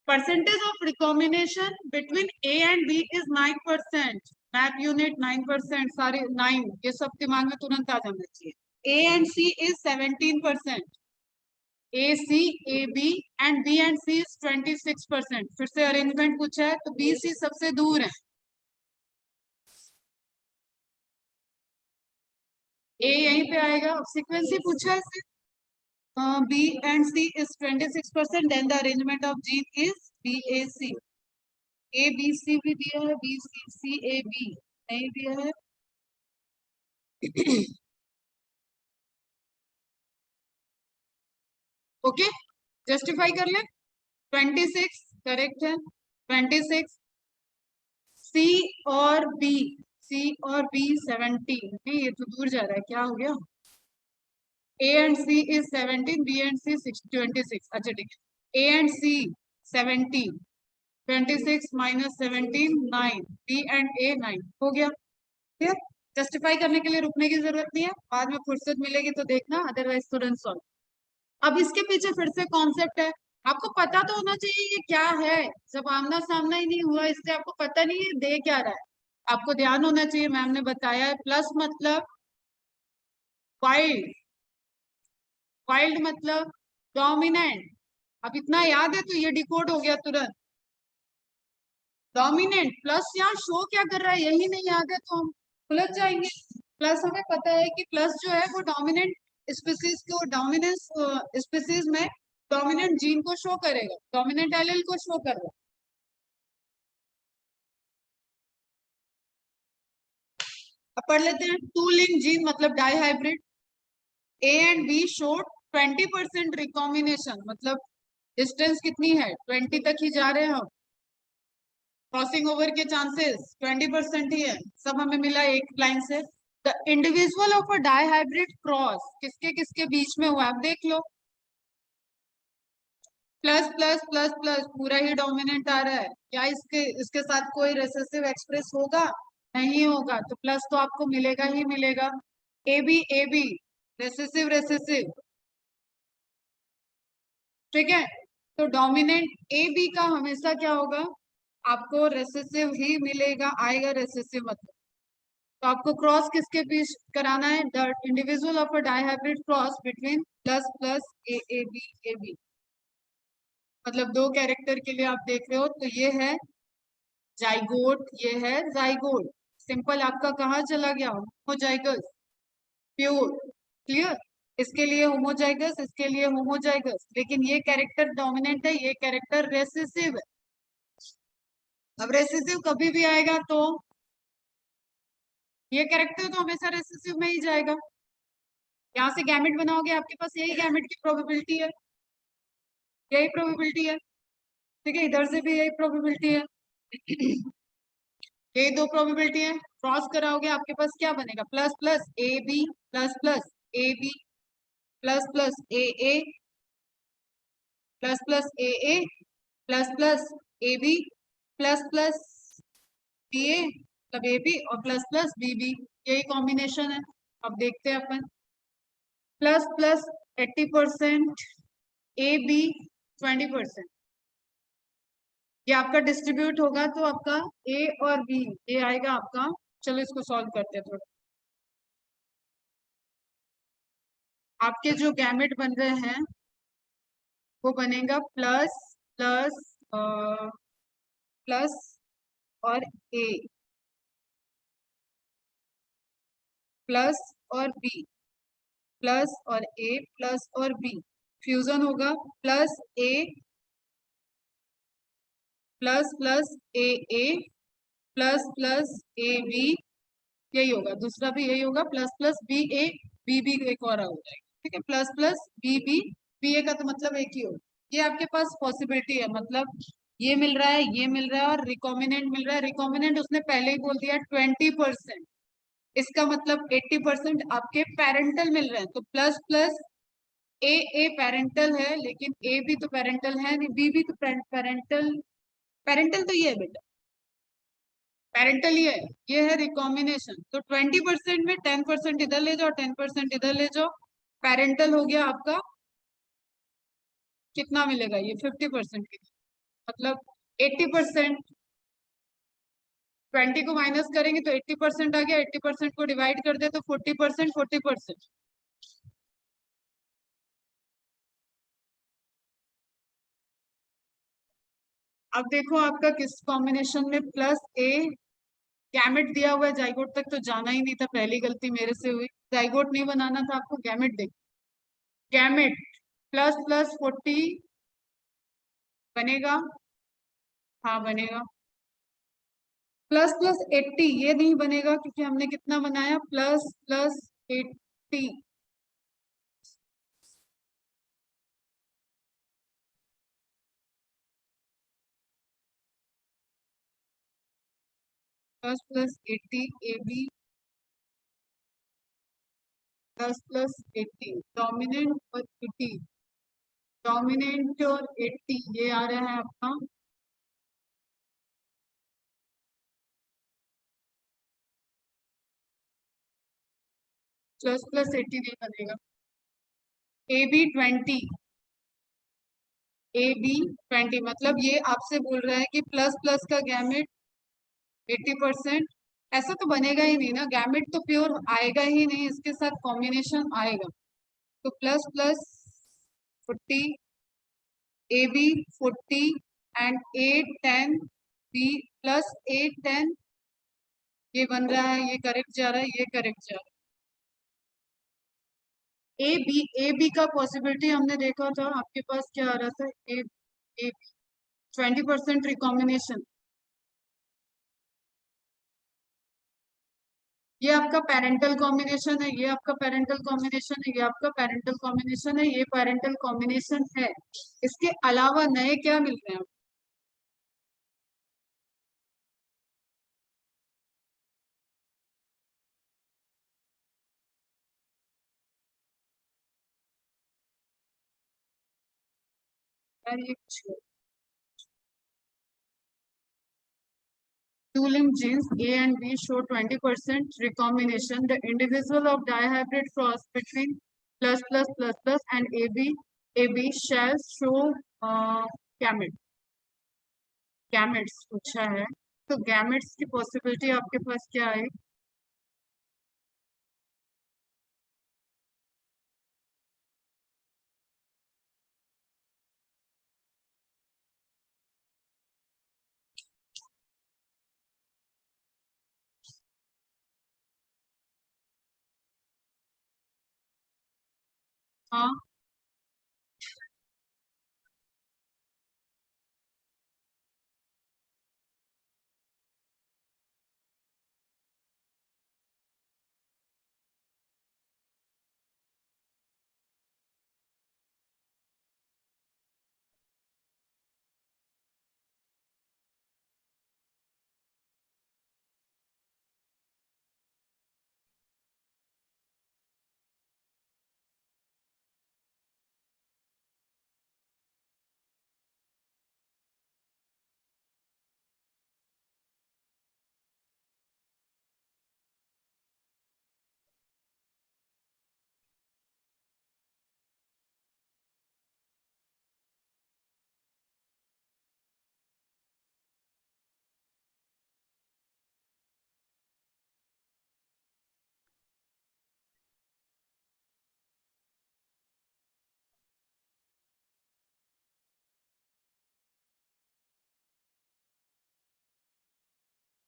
Percentage of recombination between A and B is 9%। Map unit 9%, सारे 9, ये सब दिमाग में तुरंत आ जाना चाहिए। A and C is 17%, AC, AB and B and C is 26%। फिर से अरेंजमेंट पूछा है, तो BC सबसे दूर है, A यहीं पे आएगा। अब सीक्वेंस ही पूछा है इससे। B and C is 26%, then the arrangement of gene is BAC। ABC भी दिया है, BCCAB नहीं दिया है। ओके, जस्टिफाई कर ले। 26 करेक्ट है, 26। C और B, C और B 17, नहीं ये तो दूर जा रहा है, क्या हो गया? A and C is 17, B and C 26। अच्छा ठीक है, A and C 17, 26 minus 17 9, B and A 9 हो गया। ठीक, जस्टिफाई करने के लिए रुकने की जरूरत नहीं है, बाद में फुर्सत मिलेगी तो देखना, अदरवाइज तुरंत सॉल्व। अब इसके पीछे फिर से कॉन्सेप्ट है, आपको पता तो होना चाहिए ये क्या है। जब आमना सामना ही नहीं हुआ, इससे आपको पता नहीं है दे क्या रहा है। आपको ध्यान होना चाहिए, मैम ने बताया है, प्लस मतलब वाइल्ड, वाइल्ड मतलब डोमिनेंट। अब इतना याद है तो ये डिकोड हो गया तुरंत। डोमिनेंट प्लस यहाँ शो क्या कर रहा है यही नहीं याद है तो हम उलझ जाएंगे। प्लस हमें पता है कि प्लस जो है वो डोमिनेंट स्पीसीज को, डोमिनेंस स्पीसीज में डोमिनेंट जीन को शो करेगा, डोमिनेंट एलील को शो कर रहा है। अब पढ़ लेते हैं, टू लिंक जीन मतलब dihybrid. A and B showed 20% recombination, मतलब डिस्टेंस कितनी है? 20 तक ही जा रहे हैं हम। क्रॉसिंग ओवर के चांसेस 20% ही है, सब हमें मिला एक लाइन से। The individual of a dihybrid cross किसके किसके बीच में हुआ, आप देख लो। प्लस प्लस प्लस प्लस पूरा ही डोमिनेंट आ रहा है, क्या इसके इसके साथ कोई रेसेसिव एक्सप्रेस होगा? नहीं होगा, तो प्लस तो आपको मिलेगा ही मिलेगा। ए बी रेसेसिव रेसेसिव, ठीक है। तो डोमिनेंट ए बी का हमेशा क्या होगा, आपको रेसेसिव ही मिलेगा, आएगा रेसेसिव मतलब। तो आपको क्रॉस किसके बीच कराना है, the individual of a dihybrid cross between plus plus A B, मतलब दो कैरेक्टर के लिए आप देख रहे हो, तो ये है जाइगोट, ये है जाइगोट। सिंपल आपका कहाँ चला गया, होमोजाइगस प्योर, क्लियर। इसके लिए होमोजाइगस, इसके लिए होमोजाइगस, लेकिन ये कैरेक्टर डोमिनेंट है, ये कैरेक्टर रेसेसिव है। अब रेसेसिव कभी भी आएगा तो ये कैरेक्टर तो हमेशा रेसेसिव में ही जाएगा। यहाँ से गैमेट बनाओगे, आपके पास यही गैमेट की प्रोबेबिलिटी है, यही प्रोबेबिलिटी है, ठीक है। इधर से भी यही प्रोबेबिलिटी है, यही दो प्रोबेबिलिटी है। क्रॉस कराओगे आपके पास क्या बनेगा, plus plus A B plus plus A B plus plus A plus plus A plus plus A B plus plus B A, मतलब ए बी और प्लस प्लस बी बी, यही कॉम्बिनेशन है। अब देखते हैं अपन, प्लस प्लस 80%, ए बी 20%, ये आपका डिस्ट्रीब्यूट होगा तो आपका ए और बी ये आएगा आपका। चलो इसको सॉल्व करते हैं थोड़ा। आपके जो गैमेट बन रहे हैं वो बनेगा प्लस प्लस प्लस और ए, प्लस और बी, प्लस और ए, प्लस और बी, फ्यूजन होगा plus A plus plus A plus A B, यही होगा, दूसरा भी यही होगा, प्लस प्लस बी बी एक और हो जाएगा, ठीक है। प्लस प्लस बी ए का तो मतलब एक ही होगा। ये आपके पास पॉसिबिलिटी है, मतलब ये मिल रहा है, ये मिल रहा है और रिकॉम्बिनेंट मिल रहा है। रिकॉम्बिनेंट उसने पहले ही बोल दिया 20%, इसका मतलब 80% आपके पेरेंटल मिल रहे हैं। तो प्लस प्लस ए पेरेंटल है, लेकिन ए भी तो पेरेंटल है नहीं, बी भी तो पेरेंटल, पेरेंटल तो ये है बेटा, पेरेंटल ये है रिकॉम्बिनेशन। तो 20% में 10% इधर ले जाओ, 10% इधर ले जाओ, पेरेंटल हो गया आपका, कितना मिलेगा ये 50% की, मतलब 80%। 20 को माइनस करेंगे तो 80% आ गया, 80% को डिवाइड कर दे तो 40%, 40%। अब देखो आपका किस कॉम्बिनेशन में प्लस ए, गैमेट दिया हुआ है, जाइगोट तक तो जाना ही नहीं था, पहली गलती मेरे से हुई, जाइगोट नहीं बनाना था आपको, गैमेट देख, गैमेट प्लस प्लस 40 बनेगा, हाँ बनेगा। प्लस प्लस 80 ये नहीं बनेगा क्योंकि हमने कितना बनाया, plus plus 80, plus plus 80 A B plus plus 80, dominant और 80, डोमिनेंट और 80 ये आ रहा है आपका, प्लस प्लस 80 नहीं बनेगा। ए बी 20, ए बी 20 मतलब ये आपसे बोल रहा है कि प्लस प्लस का गैमेट 80%, ऐसा तो बनेगा ही नहीं ना, गैमेट तो प्योर आएगा ही नहीं, इसके साथ कॉम्बिनेशन आएगा। तो plus plus 40 A B 40 and A 10 B plus A 10, ये बन रहा है, ये करेक्ट जा रहा है, ये करेक्ट जा रहा है। ए बी का पॉसिबिलिटी हमने देखा था, आपके पास क्या आ रहा था, ए 20% रिकॉम्बिनेशन, ये आपका पेरेंटल कॉम्बिनेशन है, ये आपका पेरेंटल कॉम्बिनेशन है, ये आपका पेरेंटल कॉम्बिनेशन है, ये पेरेंटल कॉम्बिनेशन है। इसके अलावा नए क्या मिल रहे हैं, यार ये कुछ two-linked genes A and B show 20% recombination. The individual of dihybrid cross between plus plus plus plus and AB shall show gamete. Gametes पूछा है तो gametes की possibility आपके पास क्या है? हाँ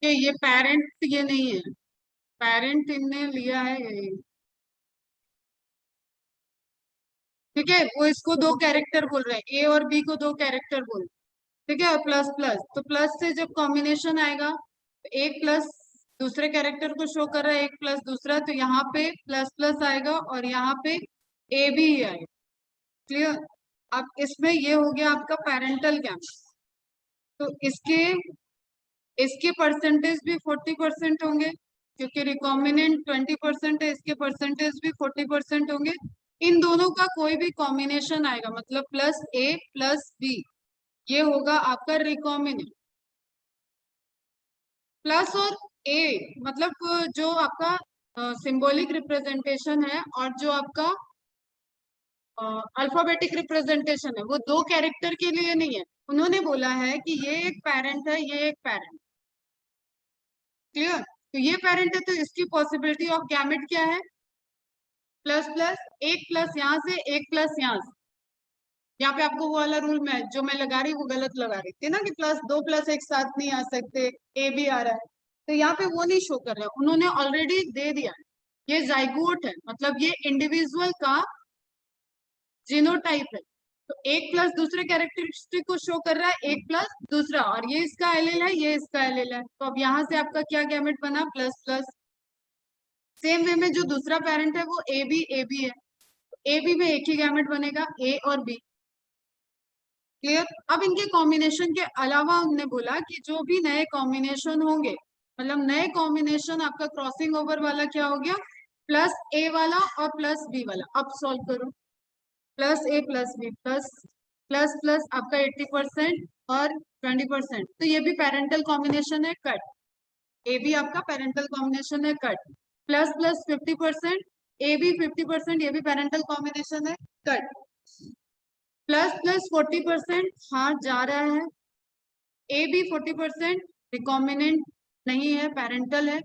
ये पेरेंट ये नहीं है, पेरेंट इनने लिया है ये। ठीक है वो इसको दो कैरेक्टर बोल रहे हैं, ए और बी को दो कैरेक्टर बोल रहे हैं। ठीक है और प्लस प्लस तो प्लस से जब कॉम्बिनेशन आएगा तो एक प्लस दूसरे कैरेक्टर को शो कर रहा है, एक प्लस दूसरा, तो यहाँ पे प्लस प्लस आएगा और यहाँ पे ए भी ही आएगा। क्लियर? अब इसमें ये हो गया आपका पेरेंटल गैमेट। तो इसके परसेंटेज भी 40% होंगे क्योंकि रिकॉम्बिनेंट 20% है, इसके परसेंटेज भी 40% होंगे। इन दोनों का कोई भी कॉम्बिनेशन आएगा मतलब प्लस ए प्लस बी, ये होगा आपका रिकॉम्बिनेंट। प्लस और ए मतलब जो आपका सिंबॉलिक रिप्रेजेंटेशन है और जो आपका अल्फाबेटिक रिप्रेजेंटेशन है वो दो कैरेक्टर के लिए नहीं है। उन्होंने बोला है कि ये एक पेरेंट है, ये एक पेरेंट। क्लियर? तो ये पेरेंट है तो इसकी पॉसिबिलिटी ऑफ गैमेट क्या है? प्लस प्लस, एक प्लस यहाँ से एक प्लस यहाँ से। यहाँ पे आपको वो वाला रूल में जो मैं लगा रही वो गलत लगा रही थी ना कि प्लस दो प्लस एक साथ नहीं आ सकते, ए भी आ रहा है। तो यहाँ पे वो नहीं शो कर रहा है, उन्होंने ऑलरेडी दे दिया है। ये जाइगोट है मतलब ये इंडिविजुअल का जीनोटाइप है। तो एक प्लस दूसरे कैरेक्टरिस्टिक को शो कर रहा है, एक प्लस दूसरा, और ये इसका एलेल है, ये इसका एलेल है। तो अब यहाँ से आपका क्या गैमेट बना? Plus plus. सेम वे में जो दूसरा पेरेंट है वो ए बी है, ए बी में एक ही गैमेट बनेगा, ए और बी। क्लियर? अब इनके कॉम्बिनेशन के अलावा हमने बोला कि जो भी नए कॉम्बिनेशन होंगे मतलब नए कॉम्बिनेशन आपका क्रॉसिंग ओवर वाला क्या हो गया? प्लस ए वाला और प्लस बी वाला। अब सॉल्व करो, plus A plus B plus plus plus आपका 80% और 20%, तो ये भी पेरेंटल कॉम्बिनेशन है, कट। ए भी आपका पेरेंटल कॉम्बिनेशन है, कट। प्लस प्लस 50%, ए भी 50%, ये भी पेरेंटल कॉम्बिनेशन है, कट। प्लस प्लस 40%, हाँ जा रहा है। ए भी 40% रिकॉम्बिनेंट नहीं है, पेरेंटल है।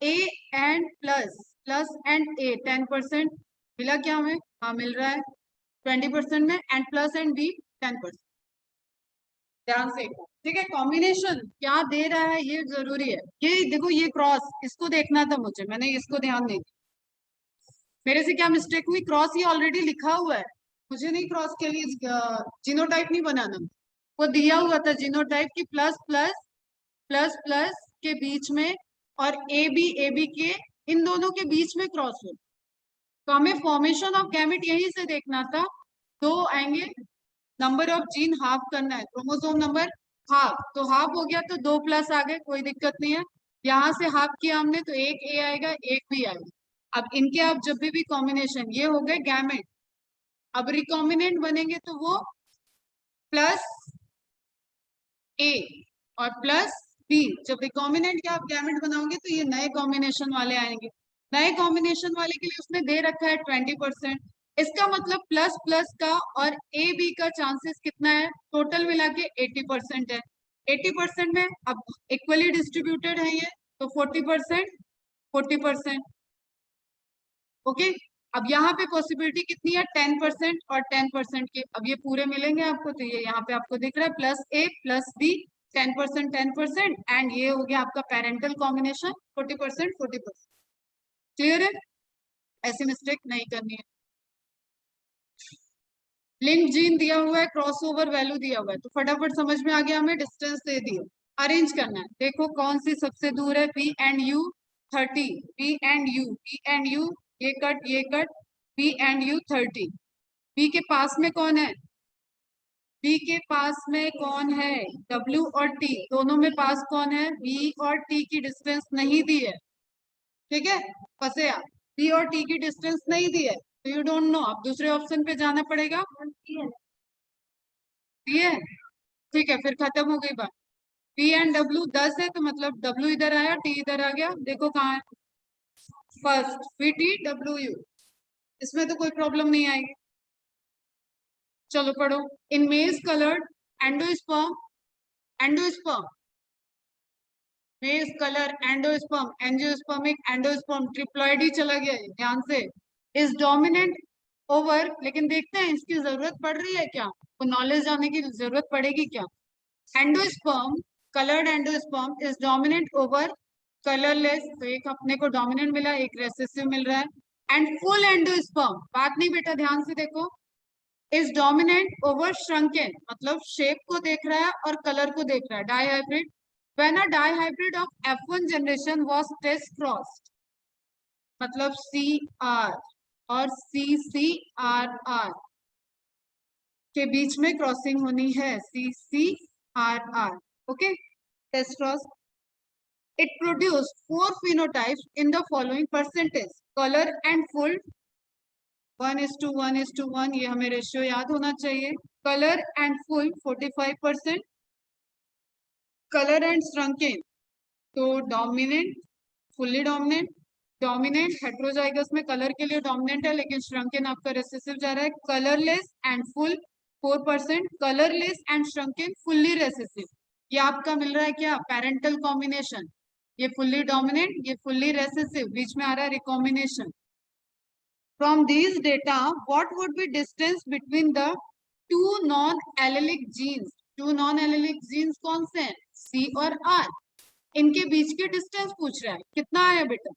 A and plus plus and A 10% मिला क्या हमें? हाँ मिल रहा है 20% में, एंड प्लस एंड बी 10%। ध्यान से ठीक है, कॉम्बिनेशन क्या दे रहा है ये जरूरी है। ये देखो ये क्रॉस, इसको देखना था मुझे, मैंने इसको ध्यान नहीं दिया। मेरे से क्या मिस्टेक हुई? क्रॉस ये ऑलरेडी लिखा हुआ है, मुझे नहीं क्रॉस के लिए जीनोटाइप नहीं बनाना। वो दिया हुआ था जीनोटाइप की प्लस प्लस प्लस प्लस के बीच में और ए बी के इन दोनों के बीच में क्रॉस हो। तो हमें फॉर्मेशन ऑफ गैमेट यहीं से देखना था। दो आएंगे, नंबर ऑफ जीन हाफ करना है, क्रोमोसोम नंबर हाफ, तो हाफ हो गया तो दो प्लस आ गए, कोई दिक्कत नहीं है। यहाँ से हाफ किया हमने तो एक ए आएगा एक बी आएगा। अब इनके आप जब भी कॉम्बिनेशन, ये हो गए गैमेट। अब रिकॉम्बिनेंट बनेंगे तो वो प्लस ए और प्लस बी। जब रिकॉम्बिनेंट के आप गैमेट बनाओगे तो ये नए कॉम्बिनेशन वाले आएंगे। नए कॉम्बिनेशन वाले के लिए उसने दे रखा है 20%। इसका मतलब प्लस प्लस का और ए बी का चांसेस कितना है, टोटल मिला के 80% है। 80% में अब इक्वली डिस्ट्रीब्यूटेड है ये, तो 40%, 40%। ओके, अब यहाँ पे पॉसिबिलिटी कितनी है, 10% और 10% की। अब ये पूरे मिलेंगे आपको, तो ये यहाँ पे आपको दिख रहा है plus A plus B, 10% 10%, and ये हो गया आपका पेरेंटल कॉम्बिनेशन 40% 40%। क्लियर है, ऐसी मिस्टेक नहीं करनी है। लिंक जीन दिया हुआ है, क्रॉस ओवर वैल्यू दिया हुआ है, तो फटाफट समझ में आ गया, हमें डिस्टेंस दे दिए, अरेंज करना है। देखो कौन सी सबसे दूर है, B and U 30, B and U, B and U, ये cut, B and U 30। B के पास में कौन है, बी के पास में कौन है, डब्ल्यू और टी, दोनों में पास कौन है, बी और टी की डिस्टेंस नहीं दी है। ठीक है, फंसे आप, बी और टी की डिस्टेंस नहीं दी है तो यू डोंट नो, अब दूसरे ऑप्शन पे जाना पड़ेगा। दी है, ठीक है, फिर खत्म हो गई बात। पी एंड डब्ल्यू 10 है, तो मतलब डब्ल्यू इधर आया, टी इधर आ गया, देखो कहाँ है, first we T W you, इसमें तो कोई प्रॉब्लम नहीं आएगी। चलो पढ़ो, in maize coloured endosperm, endosperm, maize colour endosperm, angiospermic endosperm, triploid ही चला गया है, ध्यान से, इज डोमिनेंट ओवर, लेकिन देखते हैं इसकी जरूरत पड़ रही है क्या, तो नॉलेज जाने की जरूरत पड़ेगी क्या। Endosperm, coloured endosperm is dominant over colourless, तो एक अपने को डोमिनेंट मिला, एक रेसेसिव मिल रहा है। एंड फुल एंडोस्पर्म, बात नहीं बेटा, ध्यान से देखो, इज डोमिनेंट ओवर श्रंकेन, मतलब शेप को देख रहा है और कलर को देख रहा है, dihybrid. When a dihybrid of F1 generation was test crossed, मतलब CR और CCRR के बीच में क्रॉसिंग होनी है, CCRR, okay, test cross. It produced 4 phenotypes in the following percentage: color and full 1:1:1, ये हमें रेशियो याद होना चाहिए। Colour and full 45%, colour and shrunken तो dominant, fully dominant, dominant heterozygous में कलर के लिए डोमिनेंट है, लेकिन श्रंकेन आपका रेसेसिव जा रहा है। Colourless and full 4%, colourless and shrunken fully recessive, ये आपका मिल रहा है क्या, पेरेंटल कॉम्बिनेशन, ये फुल्ली डोमिनेंट, ये फुल्ली रेसेसिव, बीच में आ रहा है recombination. From these data, what would be distance between the two non-allelic genes? Two non-allelic genes कौन से हैं? C और R. इनके बीच के डिस्टेंस पूछ रहा है, कितना आया बेटा?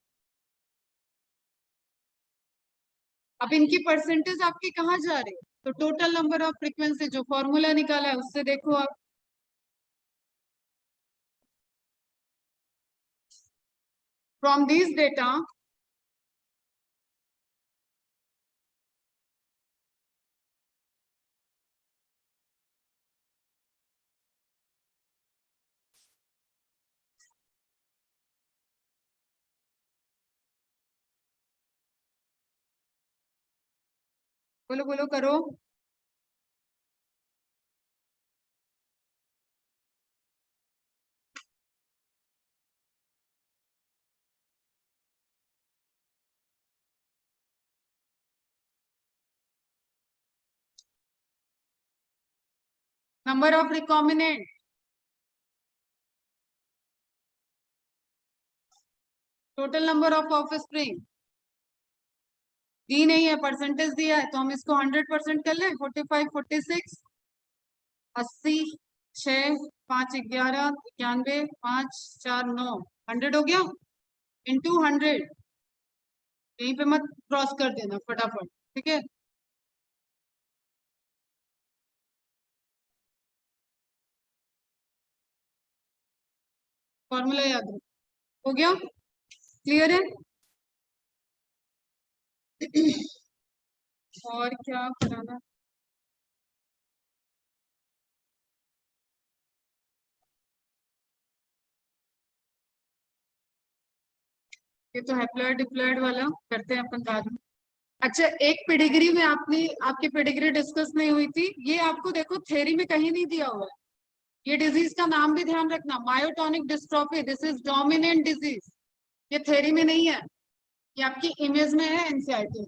अब इनकी परसेंटेज आपकी कहाँ जा रही है? तो टोटल नंबर ऑफ फ्रीक्वेंसी, जो फॉर्मूला निकाला है उससे देखो आप। From these data, बोलो बोलो करो। Number of recombinant, total number of offspring, दी नहीं है, परसेंटेज दिया है, तो हम इसको 100% कर लें। 45, 46, 80, 6, 5, 11, 91, 5, 4, 9, 100 हो गया, इंटू 100, यहीं पे मत क्रॉस कर देना फटाफट, ठीक है। फॉर्मूला याद हो गया, क्लियर है। और क्या कराना, ये तो हैप्लॉइड डिप्लॉइड वाला करते हैं अपन बाद में। अच्छा, एक पेडिग्री में आपकी पेडिग्री डिस्कस नहीं हुई थी, ये आपको देखो थ्योरी में कहीं नहीं दिया हुआ है। ये डिजीज का नाम भी ध्यान रखना, myotonic dystrophy, this is dominant disease. ये थ्योरी में नहीं है, ये आपकी इमेज में है एनसीईआरटी में।